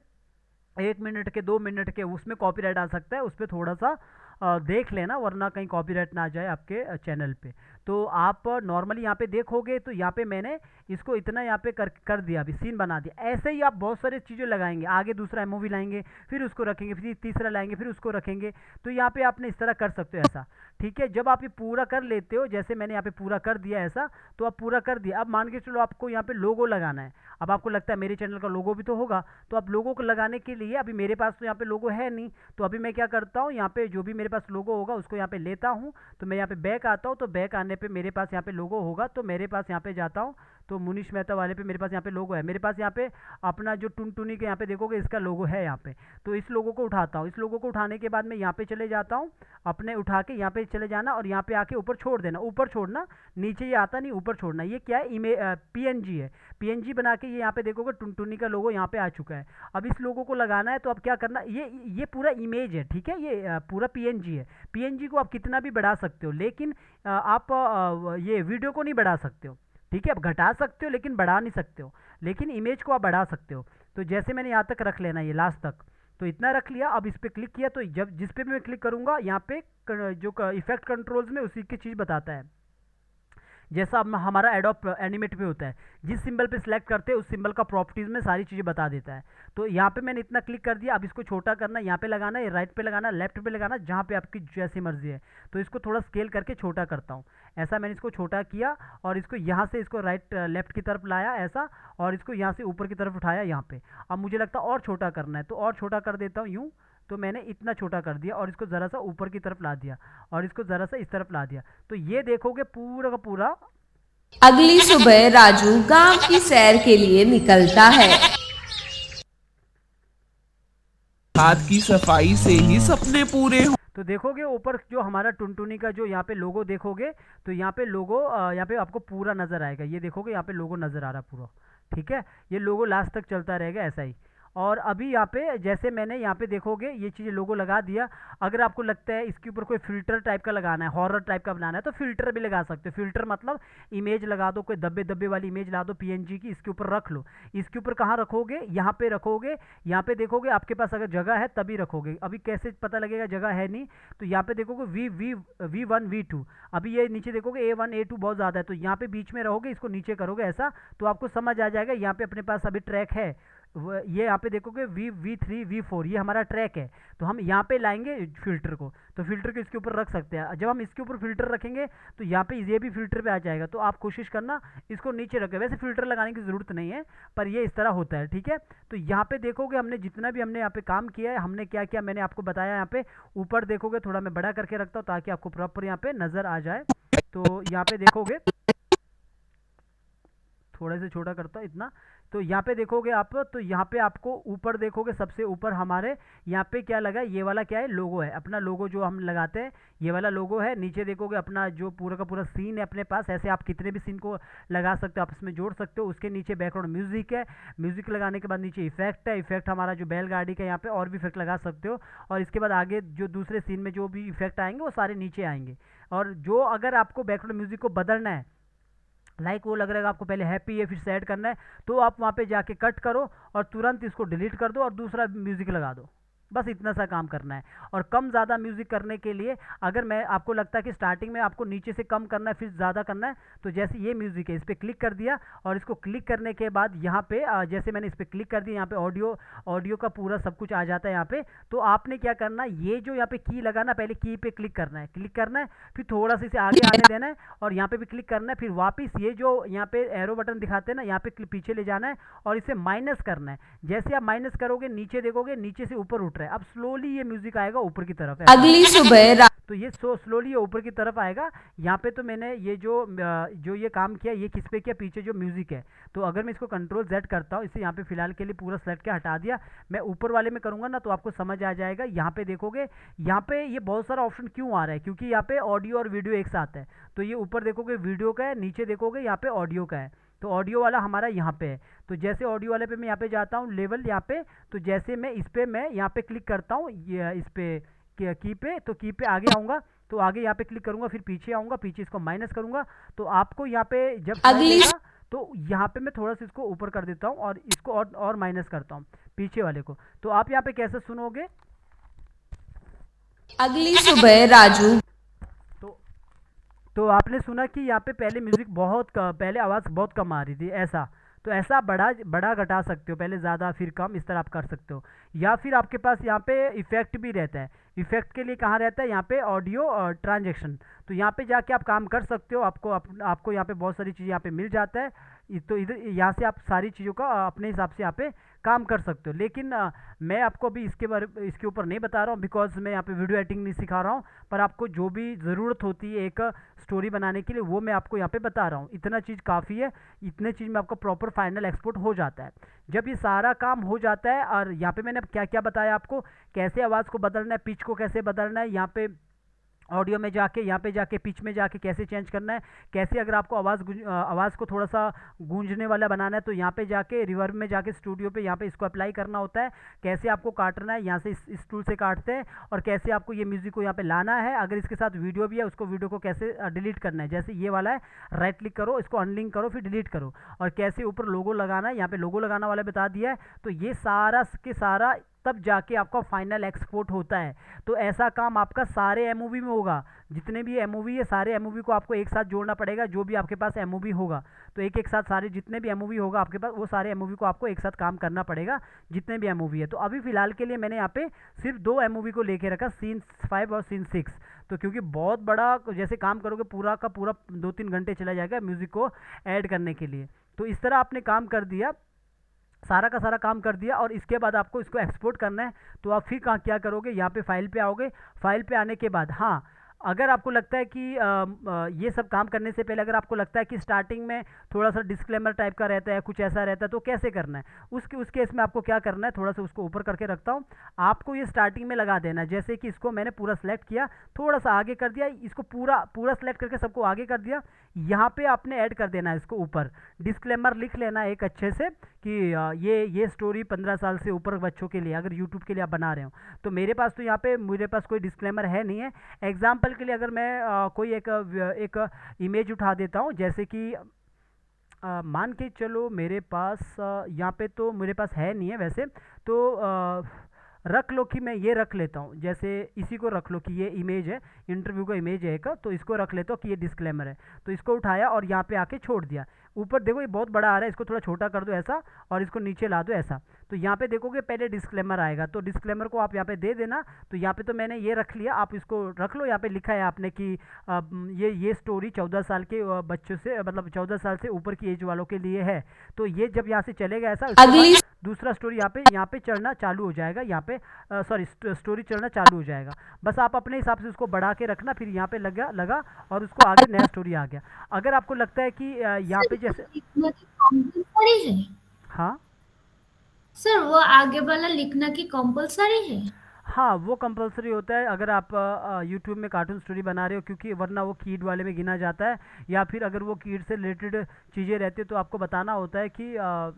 1 मिनट के 2 मिनट के, उसमें कॉपीराइट आ सकता है, उस पर थोड़ा सा देख लेना, वरना कहीं कॉपीराइट ना आ जाए आपके चैनल पे। तो आप नॉर्मली यहाँ पे देखोगे तो यहाँ पे मैंने इसको इतना यहाँ पे कर दिया, अभी सीन बना दिया। ऐसे ही आप बहुत सारी चीज़ें लगाएंगे, आगे दूसरा मूवी लाएंगे, फिर उसको रखेंगे, फिर तीसरा लाएंगे, फिर उसको रखेंगे। तो यहाँ पे आपने इस तरह कर सकते हो ऐसा, ठीक है। जब आप ये पूरा कर लेते हो, जैसे मैंने यहाँ पे पूरा कर दिया ऐसा, तो आप पूरा कर दिया। अब मान के चलो आपको यहाँ पे लोगो लगाना है। अब आपको लगता है मेरे चैनल का लोगो भी तो होगा, तो आप लोगो को लगाने के लिए, अभी मेरे पास तो यहाँ पे लोगो है नहीं, तो अभी मैं क्या करता हूँ, यहाँ पे जो भी मेरे पास लोगो होगा उसको यहाँ पे लेता हूँ। तो मैं यहाँ पे बैक आता हूँ, तो बैक आने पे मेरे पास यहाँ पे लोगो होगा, तो मेरे पास यहाँ पे जाता हूँ, तो मुनीश मेहता वाले पे मेरे पास यहाँ पे लोगो है। मेरे पास यहाँ पे अपना जो टुनटुनी के यहाँ पे देखोगे इसका लोगो है यहाँ पे। तो इस लोगो को उठाता हूँ। इस लोगो को उठाने के बाद मैं यहाँ पे चले जाता हूँ, अपने उठा के यहाँ पे चले जाना और यहाँ पे आके ऊपर छोड़ देना। ऊपर छोड़ना, नीचे ये आता नहीं, ऊपर छोड़ना। ये क्या है, पीएनजी है। पीएनजी बना के ये यहाँ पे देखोगे टुनटुनी का लोगो यहाँ पे आ चुका है। अब इस लोगो को लगाना है, तो अब क्या करना, ये पूरा इमेज है, ठीक है। ये पूरा पीएनजी है। पीएनजी को आप कितना भी बढ़ा सकते हो, लेकिन आप ये वीडियो को नहीं बढ़ा सकते हो, ठीक है। आप घटा सकते हो लेकिन बढ़ा नहीं सकते हो, लेकिन इमेज को आप बढ़ा सकते हो। तो जैसे मैंने यहाँ तक रख लेना, ये लास्ट तक, तो इतना रख लिया। अब इस पर क्लिक किया, तो जब जिस पे भी मैं क्लिक करूँगा यहाँ पे जो इफेक्ट कंट्रोल्स में उसी की चीज़ बताता है, जैसा अब हमारा एडोब एनिमेट पे होता है। जिस सिंबल पे सिलेक्ट करते हैं उस सिंबल का प्रॉपर्टीज़ में सारी चीज़ें बता देता है। तो यहाँ पे मैंने इतना क्लिक कर दिया। अब इसको छोटा करना, यहाँ पे लगाना है, राइट पे लगाना, लेफ्ट पे लगाना, जहाँ पे आपकी जैसी मर्जी है। तो इसको थोड़ा स्केल करके छोटा करता हूँ। ऐसा मैंने इसको छोटा किया और इसको यहाँ से इसको राइट लेफ्ट की तरफ लाया ऐसा, और इसको यहाँ से ऊपर की तरफ उठाया यहाँ पे। अब मुझे लगता है और छोटा करना है, तो और छोटा कर देता हूँ यूँ। तो मैंने इतना छोटा कर दिया और इसको ज़रा सा ऊपर की तरफ ला दिया और इसको ज़रा सा इस तरफ ला दिया। तो ये देखोगे पूरा का पूरा। अगली सुबह राजू गांव की सैर के लिए निकलता है। हाथ की सफाई से ही सपने पूरे हों। तो देखोगे ऊपर जो हमारा टुनटुनी का जो यहाँ पे लोगो देखोगे, तो यहाँ पे लोगो यहाँ पे आपको पूरा नज़र आएगा। ये देखोगे यहाँ पे लोगो नज़र आ रहा पूरा, ठीक है। ये लोगो लास्ट तक चलता रहेगा ऐसा ही। और अभी यहाँ पे जैसे मैंने यहाँ पे देखोगे ये चीज़ें लोगो लगा दिया। अगर आपको लगता है इसके ऊपर कोई फिल्टर टाइप का लगाना है, हॉरर टाइप का बनाना है, तो फिल्टर भी लगा सकते हो। फिल्टर मतलब इमेज लगा दो, कोई दब्बे दब्बे वाली इमेज ला दो पीएनजी की, इसके ऊपर रख लो। इसके ऊपर कहाँ रखोगे, यहाँ पे रखोगे। यहाँ पे देखोगे आपके पास अगर जगह है तभी रखोगे। अभी कैसे पता लगेगा, जगह है नहीं। तो यहाँ पे देखोगे V1 V2। अभी ये नीचे देखोगे A1 A2 बहुत ज़्यादा है, तो यहाँ पे बीच में रहोगे, इसको नीचे करोगे ऐसा, तो आपको समझ आ जाएगा। यहाँ पे अपने पास अभी ट्रैक है, ये यहाँ पे देखोगे V3 V4, ये हमारा ट्रैक है। तो हम यहाँ पे लाएंगे फिल्टर को, तो फिल्टर को इसके ऊपर रख सकते हैं। जब हम इसके ऊपर फिल्टर रखेंगे तो यहाँ पे ये भी फिल्टर पे आ जाएगा। तो आप कोशिश करना इसको नीचे रखें। वैसे फिल्टर लगाने की ज़रूरत नहीं है, पर ये इस तरह होता है, ठीक है। तो यहाँ पे देखोगे हमने जितना भी हमने यहाँ पे काम किया है, हमने क्या किया मैंने आपको बताया। यहाँ पे ऊपर देखोगे, थोड़ा मैं बड़ा करके रखता हूँ ताकि आपको प्रॉपर यहाँ पे नज़र आ जाए। तो यहाँ पे देखोगे, थोड़ा से छोटा करता हूँ इतना। तो यहाँ पे देखोगे आप, तो यहाँ पे आपको ऊपर देखोगे, सबसे ऊपर हमारे यहाँ पे क्या लगा है, ये वाला क्या है, लोगो है। अपना लोगो जो हम लगाते हैं ये वाला लोगो है। नीचे देखोगे अपना जो पूरा का पूरा सीन है अपने पास। ऐसे आप कितने भी सीन को लगा सकते हो, आप इसमें जोड़ सकते हो। उसके नीचे बैकग्राउंड म्यूजिक है। म्यूजिक लगाने के बाद नीचे इफेक्ट है। इफेक्ट हमारा जो बैलगाड़ी का, यहाँ पे और भी इफेक्ट लगा सकते हो। और इसके बाद आगे जो दूसरे सीन में जो भी इफेक्ट आएंगे वो सारे नीचे आएंगे। और जो अगर आपको बैकग्राउंड म्यूजिक को बदलना है, लाइक वो लग रहा है आपको पहले हैप्पी है फिर सैड करना है, तो आप वहाँ पे जाके कट करो और तुरंत इसको डिलीट कर दो और दूसरा म्यूज़िक लगा दो। बस इतना सा काम करना है। और कम ज़्यादा म्यूज़िक करने के लिए, अगर मैं आपको लगता है कि स्टार्टिंग में आपको नीचे से कम करना है फिर ज़्यादा करना है, तो जैसे ये म्यूज़िक है इस पर क्लिक कर दिया और इसको क्लिक करने के बाद यहाँ पे जैसे मैंने इस पर क्लिक कर दिया, यहाँ पे ऑडियो का पूरा सब कुछ आ जाता है यहाँ पे। तो आपने क्या करना है, ये जो यहाँ पे की लगाना, पहले की पे क्लिक करना है, फिर थोड़ा सा इसे आगे आने देना है और यहाँ पे भी क्लिक करना है। फिर वापस ये जो यहाँ पे एरो बटन दिखाते हैं ना, यहाँ पे पीछे ले जाना है और इसे माइनस करना है। जैसे आप माइनस करोगे नीचे देखोगे नीचे से ऊपर उठ रहा है। अब स्लोली ये म्यूजिक आएगा ऊपर की तरफ। अगली सुबह तो ये स्लोली ये ऊपर की तरफ आएगा। यहाँ पे तो मैंने ये जो ये काम किया, ये किस पे किया, पीछे जो म्यूजिक है। तो अगर मैं इसको कंट्रोल Z करता हूँ, इसे यहाँ पे फिलहाल के लिए पूरा सेलेक्ट के हटा दिया। मैं ऊपर वाले में करूँगा ना तो आपको समझ आ जाएगा। यहाँ पे देखोगे, यहाँ पे ये बहुत सारा ऑप्शन क्यों आ रहा है, क्योंकि यहाँ पे ऑडियो और वीडियो एक साथ है। तो ये ऊपर देखोगे वीडियो का है, नीचे देखोगे यहाँ पे ऑडियो का है। तो ऑडियो वाला हमारा यहाँ पे है। तो जैसे ऑडियो वाले पे मैं यहाँ पे जाता हूँ लेवल यहाँ पे, तो जैसे मैं इस पे मैं यहाँ पे क्लिक करता हूँ, ये इस पे की पे, तो की पे आगे आऊँगा तो आगे यहाँ पे क्लिक करूँगा, फिर पीछे आऊँगा, पीछे इसको माइनस करूँगा। तो आपको यहाँ पे जब अगली तो यहाँ पे मैं थोड़ा सा इसको ऊपर कर देता हूँ और इसको और माइनस करता हूँ पीछे वाले को। तो आप यहाँ पे कैसे सुनोगे, अगली सुबह राजू तो तो आपने सुना कि यहाँ पे पहले म्यूज़िक पहले आवाज़ बहुत कम आ रही थी, ऐसा। तो ऐसा बड़ा बड़ा घटा सकते हो, पहले ज़्यादा फिर कम, इस तरह आप कर सकते हो। या फिर आपके पास यहाँ पे इफ़ेक्ट भी रहता है। इफ़ेक्ट के लिए कहाँ रहता है? यहाँ पे ऑडियो और ट्रांजेक्शन। तो यहाँ पे जाके आप काम कर सकते हो। आपको यहाँ पे बहुत सारी चीज़ें यहाँ पे मिल जाता है। तो इधर यहाँ से आप सारी चीज़ों का अपने हिसाब से यहाँ पे काम कर सकते हो। लेकिन मैं आपको अभी इसके ऊपर नहीं बता रहा हूँ, बिकॉज मैं यहाँ पे वीडियो एडिटिंग नहीं सिखा रहा हूँ। पर आपको जो भी ज़रूरत होती है एक स्टोरी बनाने के लिए, वो मैं आपको यहाँ पे बता रहा हूँ। इतना चीज़ काफ़ी है। इतने चीज़ में आपका प्रॉपर फाइनल एक्सपोर्ट हो जाता है। जब ये सारा काम हो जाता है, और यहाँ पे मैंने क्या क्या बताया आपको, कैसे आवाज़ को बदलना है, पिच को कैसे बदलना है, यहाँ पे ऑडियो में जाके, यहाँ पे जाके पिच में जाके कैसे चेंज करना है, कैसे अगर आपको आवाज़ को थोड़ा सा गूंजने वाला बनाना है तो यहाँ पे जाके रिवर्ब में जाके स्टूडियो पे यहाँ पे इसको अप्लाई करना होता है। कैसे आपको काटना है, यहाँ से इस टूल से काटते हैं। और कैसे आपको ये म्यूज़िक को यहाँ पे लाना है, अगर इसके साथ वीडियो भी है उसको वीडियो को कैसे डिलीट करना है। जैसे ये वाला है, राइट क्लिक करो, इसको अनलिंक करो, फिर डिलीट करो। और कैसे ऊपर लोगो लगाना है, यहाँ पे लोगो लगाना वाला बता दिया है। तो ये सारा के सारा तब जाके आपका फाइनल एक्सपोर्ट होता है। तो ऐसा काम आपका सारे एमओवी में होगा। जितने भी एमओवी है, सारे एमओवी को आपको एक साथ जोड़ना पड़ेगा। जो भी आपके पास एमओवी होगा, तो एक साथ सारे जितने भी एमओवी होगा आपके पास, वो सारे एमओवी को आपको एक साथ काम करना पड़ेगा, जितने भी एमओवी है। तो अभी फिलहाल के लिए मैंने यहाँ पे सिर्फ 2 एमओवी को लेके रखा, सीन 5 और सीन 6। तो क्योंकि बहुत बड़ा जैसे काम करोगे, पूरा का पूरा 2-3 घंटे चला जाएगा म्यूज़िक को ऐड करने के लिए। तो इस तरह आपने काम कर दिया, सारा का सारा काम कर दिया। और इसके बाद आपको इसको एक्सपोर्ट करना है। तो आप फिर क्या करोगे, यहाँ पे फाइल पे आओगे। फाइल पे आने के बाद, हाँ, अगर आपको लगता है कि ये सब काम करने से पहले अगर आपको लगता है कि स्टार्टिंग में थोड़ा सा डिस्क्लेमर टाइप का रहता है, कुछ ऐसा रहता है, तो कैसे करना है उस केस में आपको क्या करना है, थोड़ा सा उसको ऊपर करके रखता हूँ। आपको ये स्टार्टिंग में लगा देना है। जैसे कि इसको मैंने पूरा सेलेक्ट किया, थोड़ा सा आगे कर दिया, इसको पूरा पूरा सेलेक्ट करके सबको आगे कर दिया। यहाँ पे आपने ऐड कर देना है इसको ऊपर, डिस्क्लेमर लिख लेना है एक अच्छे से कि ये स्टोरी 15 साल से ऊपर बच्चों के लिए, अगर यूट्यूब के लिए आप बना रहे हो। तो मेरे पास तो यहाँ पे मेरे पास कोई डिस्क्लेमर है नहीं है। एग्जाम्पल के लिए अगर मैं कोई एक इमेज उठा देता हूँ, जैसे कि मान के चलो मेरे पास यहाँ पे तो मेरे पास है नहीं है वैसे, तो रख लो कि मैं ये रख लेता हूँ। जैसे इसी को रख लो कि ये इमेज है, इंटरव्यू का इमेज है एक, तो इसको रख लेता हूँ कि ये डिस्क्लेमर है। तो इसको उठाया और यहाँ पे आके छोड़ दिया। ऊपर देखो ये बहुत बड़ा आ रहा है, इसको थोड़ा छोटा कर दो ऐसा, और इसको नीचे ला दो ऐसा। तो यहाँ पे देखोगे पहले डिस्क्लेमर आएगा, तो डिस्क्लेमर को आप यहाँ पे दे देना। तो यहाँ पे तो मैंने ये रख लिया, आप इसको रख लो। यहाँ पे लिखा है आपने कि ये स्टोरी 14 साल के बच्चों से, मतलब 14 साल से ऊपर की एज वालों के लिए है। तो ये जब यहाँ से चलेगा ऐसा, अगली दूसरा स्टोरी यहाँ पे चढ़ना चालू हो जाएगा। यहाँ पे सॉरी, स्टोरी चढ़ना चालू हो जाएगा। बस आप अपने हिसाब से उसको बढ़ा के रखना, फिर यहाँ पे लगा और उसको आगे नया स्टोरी आ गया। अगर आपको लगता है कि यहाँ पे जैसे, कंपलसरी है। हाँ सर, वो आगे वाला लिखना की कंपलसरी है? हाँ, वो कंपलसरी होता है अगर आप यूट्यूब में कार्टून स्टोरी बना रहे हो, क्योंकि वरना वो कीड वाले में गिना जाता है। या फिर अगर वो कीड से रिलेटेड चीज़ें रहती है तो आपको बताना होता है कि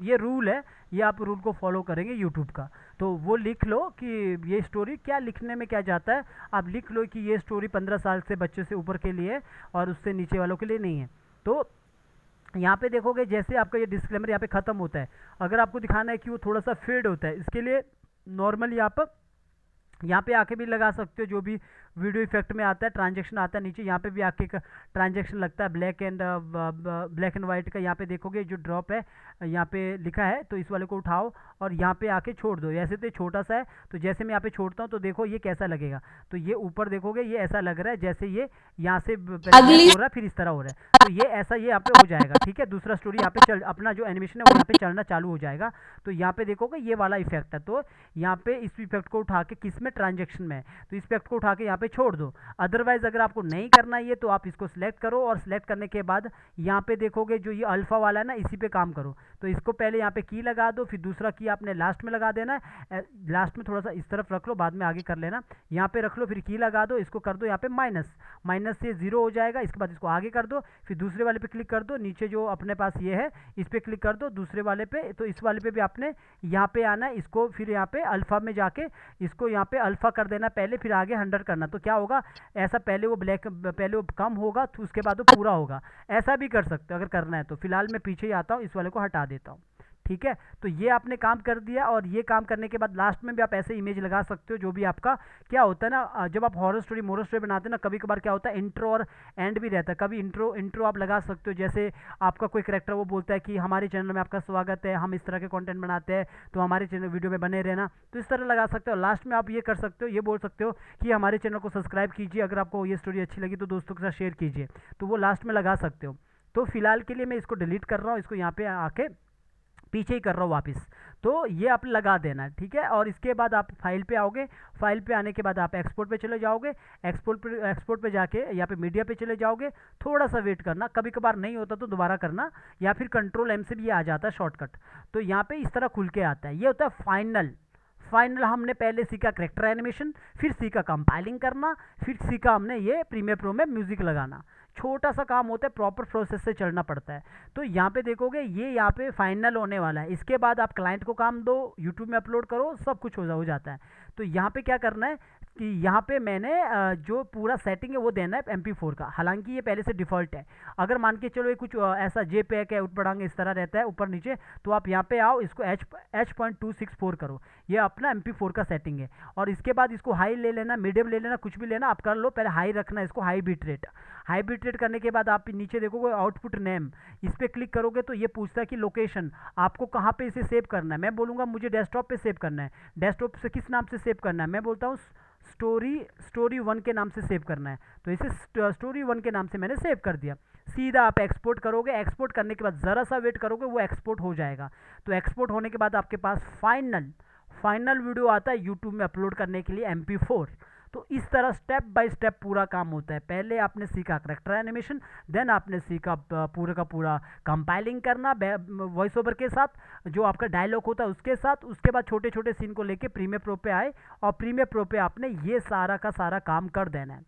ये रूल है, ये आप रूल को फॉलो करेंगे यूट्यूब का। तो वो लिख लो कि ये स्टोरी क्या लिखने में क्या जाता है। आप लिख लो कि ये स्टोरी 15 साल से बच्चे से ऊपर के लिए है और उससे नीचे वालों के लिए नहीं है। तो यहाँ पे देखोगे जैसे आपका ये डिस्क्लेमर यहाँ पे ख़त्म होता है। अगर आपको दिखाना है कि वो थोड़ा सा फेड होता है, इसके लिए नॉर्मली आप यहाँ पे आके भी लगा सकते हो। जो भी वीडियो इफेक्ट में आता है, ट्रांजेक्शन आता है नीचे, यहाँ पे भी आके एक ट्रांजेक्शन लगता है ब्लैक एंड वाइट का। यहाँ पे देखोगे जो ड्रॉप है यहाँ पे लिखा है, तो इस वाले को उठाओ और यहाँ पे आके छोड़ दो। ऐसे तो ये छोटा सा है, तो जैसे मैं यहाँ पे छोड़ता हूँ तो देखो ये कैसा लगेगा। तो ये ऊपर देखोगे ये ऐसा लग रहा है जैसे ये यहाँ से अगली हो रहा है, फिर इस तरह हो रहा है। तो ये ऐसा ये यहाँ पे हो जाएगा, ठीक है। दूसरा स्टोरी यहाँ पे अपना जो एनिमेशन है वो यहाँ पे चलना चालू हो जाएगा। तो यहाँ पे देखोगे ये वाला इफेक्ट है, तो यहाँ पे इस इफेक्ट को उठा के, किस में, ट्रांजेक्शन में, तो इस इफेक्ट को उठा के यहाँ पे छोड़ दो। अदरवाइज अगर आपको नहीं करना ये, तो आप इसको सिलेक्ट करो और सिलेक्ट करने के बाद यहाँ पे देखोगे जो ये अल्फा वाला है ना, इसी पे काम करो। तो इसको पहले यहाँ पे की लगा दो, फिर दूसरा की आपने लास्ट में लगा देना है। लास्ट में थोड़ा सा इस तरफ रख लो, बाद में आगे कर लेना। यहाँ पे रख लो, फिर की लगा दो, इसको कर दो यहाँ पे माइनस से 0 हो जाएगा। इसके बाद इसको आगे कर दो, फिर दूसरे वाले पे क्लिक कर दो, नीचे जो अपने पास ये है इस पे क्लिक कर दो, दूसरे वाले पे। तो इस वाले पे भी आपने यहाँ पे आना है, इसको फिर यहाँ पे अल्फा में जाके इसको यहाँ पे अल्फा कर देना पहले, फिर आगे 100 करना। तो क्या होगा, ऐसा पहले वो कम होगा, तो उसके बाद वो पूरा होगा। ऐसा भी कर सकते हो अगर करना है तो। फिलहाल मैं पीछे ही आता हूँ, इस वाले को हटा देता हूँ, ठीक है। तो ये आपने काम कर दिया, और ये काम करने के बाद लास्ट में भी आप ऐसे इमेज लगा सकते हो। जो भी आपका क्या होता है ना, जब आप हॉरर स्टोरी मोरल स्टोरी बनाते हैं ना, कभी कभार क्या होता है इंट्रो और एंड भी रहता है। कभी इंट्रो आप लगा सकते हो, जैसे आपका कोई करेक्टर वो बोलता है कि हमारे चैनल में आपका स्वागत है, हम इस तरह के कंटेंट बनाते हैं, तो हमारे चैनल वीडियो में बने रहना। तो इस तरह लगा सकते हो। लास्ट में आप ये कर सकते हो, ये बोल सकते हो कि हमारे चैनल को सब्सक्राइब कीजिए, अगर आपको ये स्टोरी अच्छी लगी तो दोस्तों के साथ शेयर कीजिए, तो वो लास्ट में लगा सकते हो। तो फिलहाल के लिए मैं इसको डिलीट कर रहा हूँ, इसको यहाँ पे आके पीछे ही कर रहा हूँ वापस। तो ये आप लगा देना, ठीक है। और इसके बाद आप फाइल पे आओगे, फाइल पे आने के बाद आप एक्सपोर्ट पे चले जाओगे, एक्सपोर्ट पे जाके यहाँ पे मीडिया पे चले जाओगे। थोड़ा सा वेट करना, कभी कभार नहीं होता तो दोबारा करना, या फिर कंट्रोल एम से भी ये आ जाता है शॉर्टकट। तो यहाँ पे इस तरह खुल के आता है। ये होता है फाइनल हमने पहले सीखा करेक्टर एनिमेशन, फिर सीखा कंपाइलिंग करना, फिर सीखा हमने ये प्रीमियर प्रो में म्यूजिक लगाना। छोटा सा काम होता है, प्रॉपर प्रोसेस से चलना पड़ता है। तो यहाँ पे देखोगे ये यहाँ पे फाइनल होने वाला है। इसके बाद आप क्लाइंट को काम दो, यूट्यूब में अपलोड करो, सब कुछ हो जाता है। तो यहाँ पे क्या करना है कि यहाँ पे मैंने जो पूरा सेटिंग है वो देना है MP4 का। हालांकि ये पहले से डिफ़ॉल्ट है। अगर मान के चलो ये कुछ ऐसा JPEG है, ऊपर इस तरह रहता है ऊपर नीचे, तो आप यहाँ पे आओ, इसको H.264 करो। ये अपना MP4 का सेटिंग है। और इसके बाद इसको हाई ले लेना, मीडियम ले लेना, कुछ भी लेना आप कर लो। पहले हाई रखना, इसको हाई बिट रेट करने के बाद आप नीचे देखोगे आउटपुट नेम, इस पर क्लिक करोगे तो ये पूछता है कि लोकेशन आपको कहाँ पे इसे सेव करना है। मैं बोलूँगा मुझे डेस्कटॉप पे सेव करना है। डेस्कटॉप से किस नाम से सेव करना है, मैं बोलता हूँ स्टोरी 1 के नाम से सेव करना है। तो इसे स्टोरी 1 के नाम से मैंने सेव कर दिया। सीधा आप एक्सपोर्ट करोगे, एक्सपोर्ट करने के बाद ज़रा सा वेट करोगे, वो एक्सपोर्ट हो जाएगा। तो एक्सपोर्ट होने के बाद आपके पास फाइनल वीडियो आता है यूट्यूब में अपलोड करने के लिए MP4। तो इस तरह स्टेप बाय स्टेप पूरा काम होता है। पहले आपने सीखा करेक्टर एनिमेशन, देन आपने सीखा पूरा का पूरा कंपाइलिंग करना वॉइस ओवर के साथ, जो आपका डायलॉग होता है उसके साथ। उसके बाद छोटे छोटे सीन को लेके प्रीमियर प्रो पे आए, और प्रीमियर प्रो पे आपने ये सारा का सारा काम कर देना है।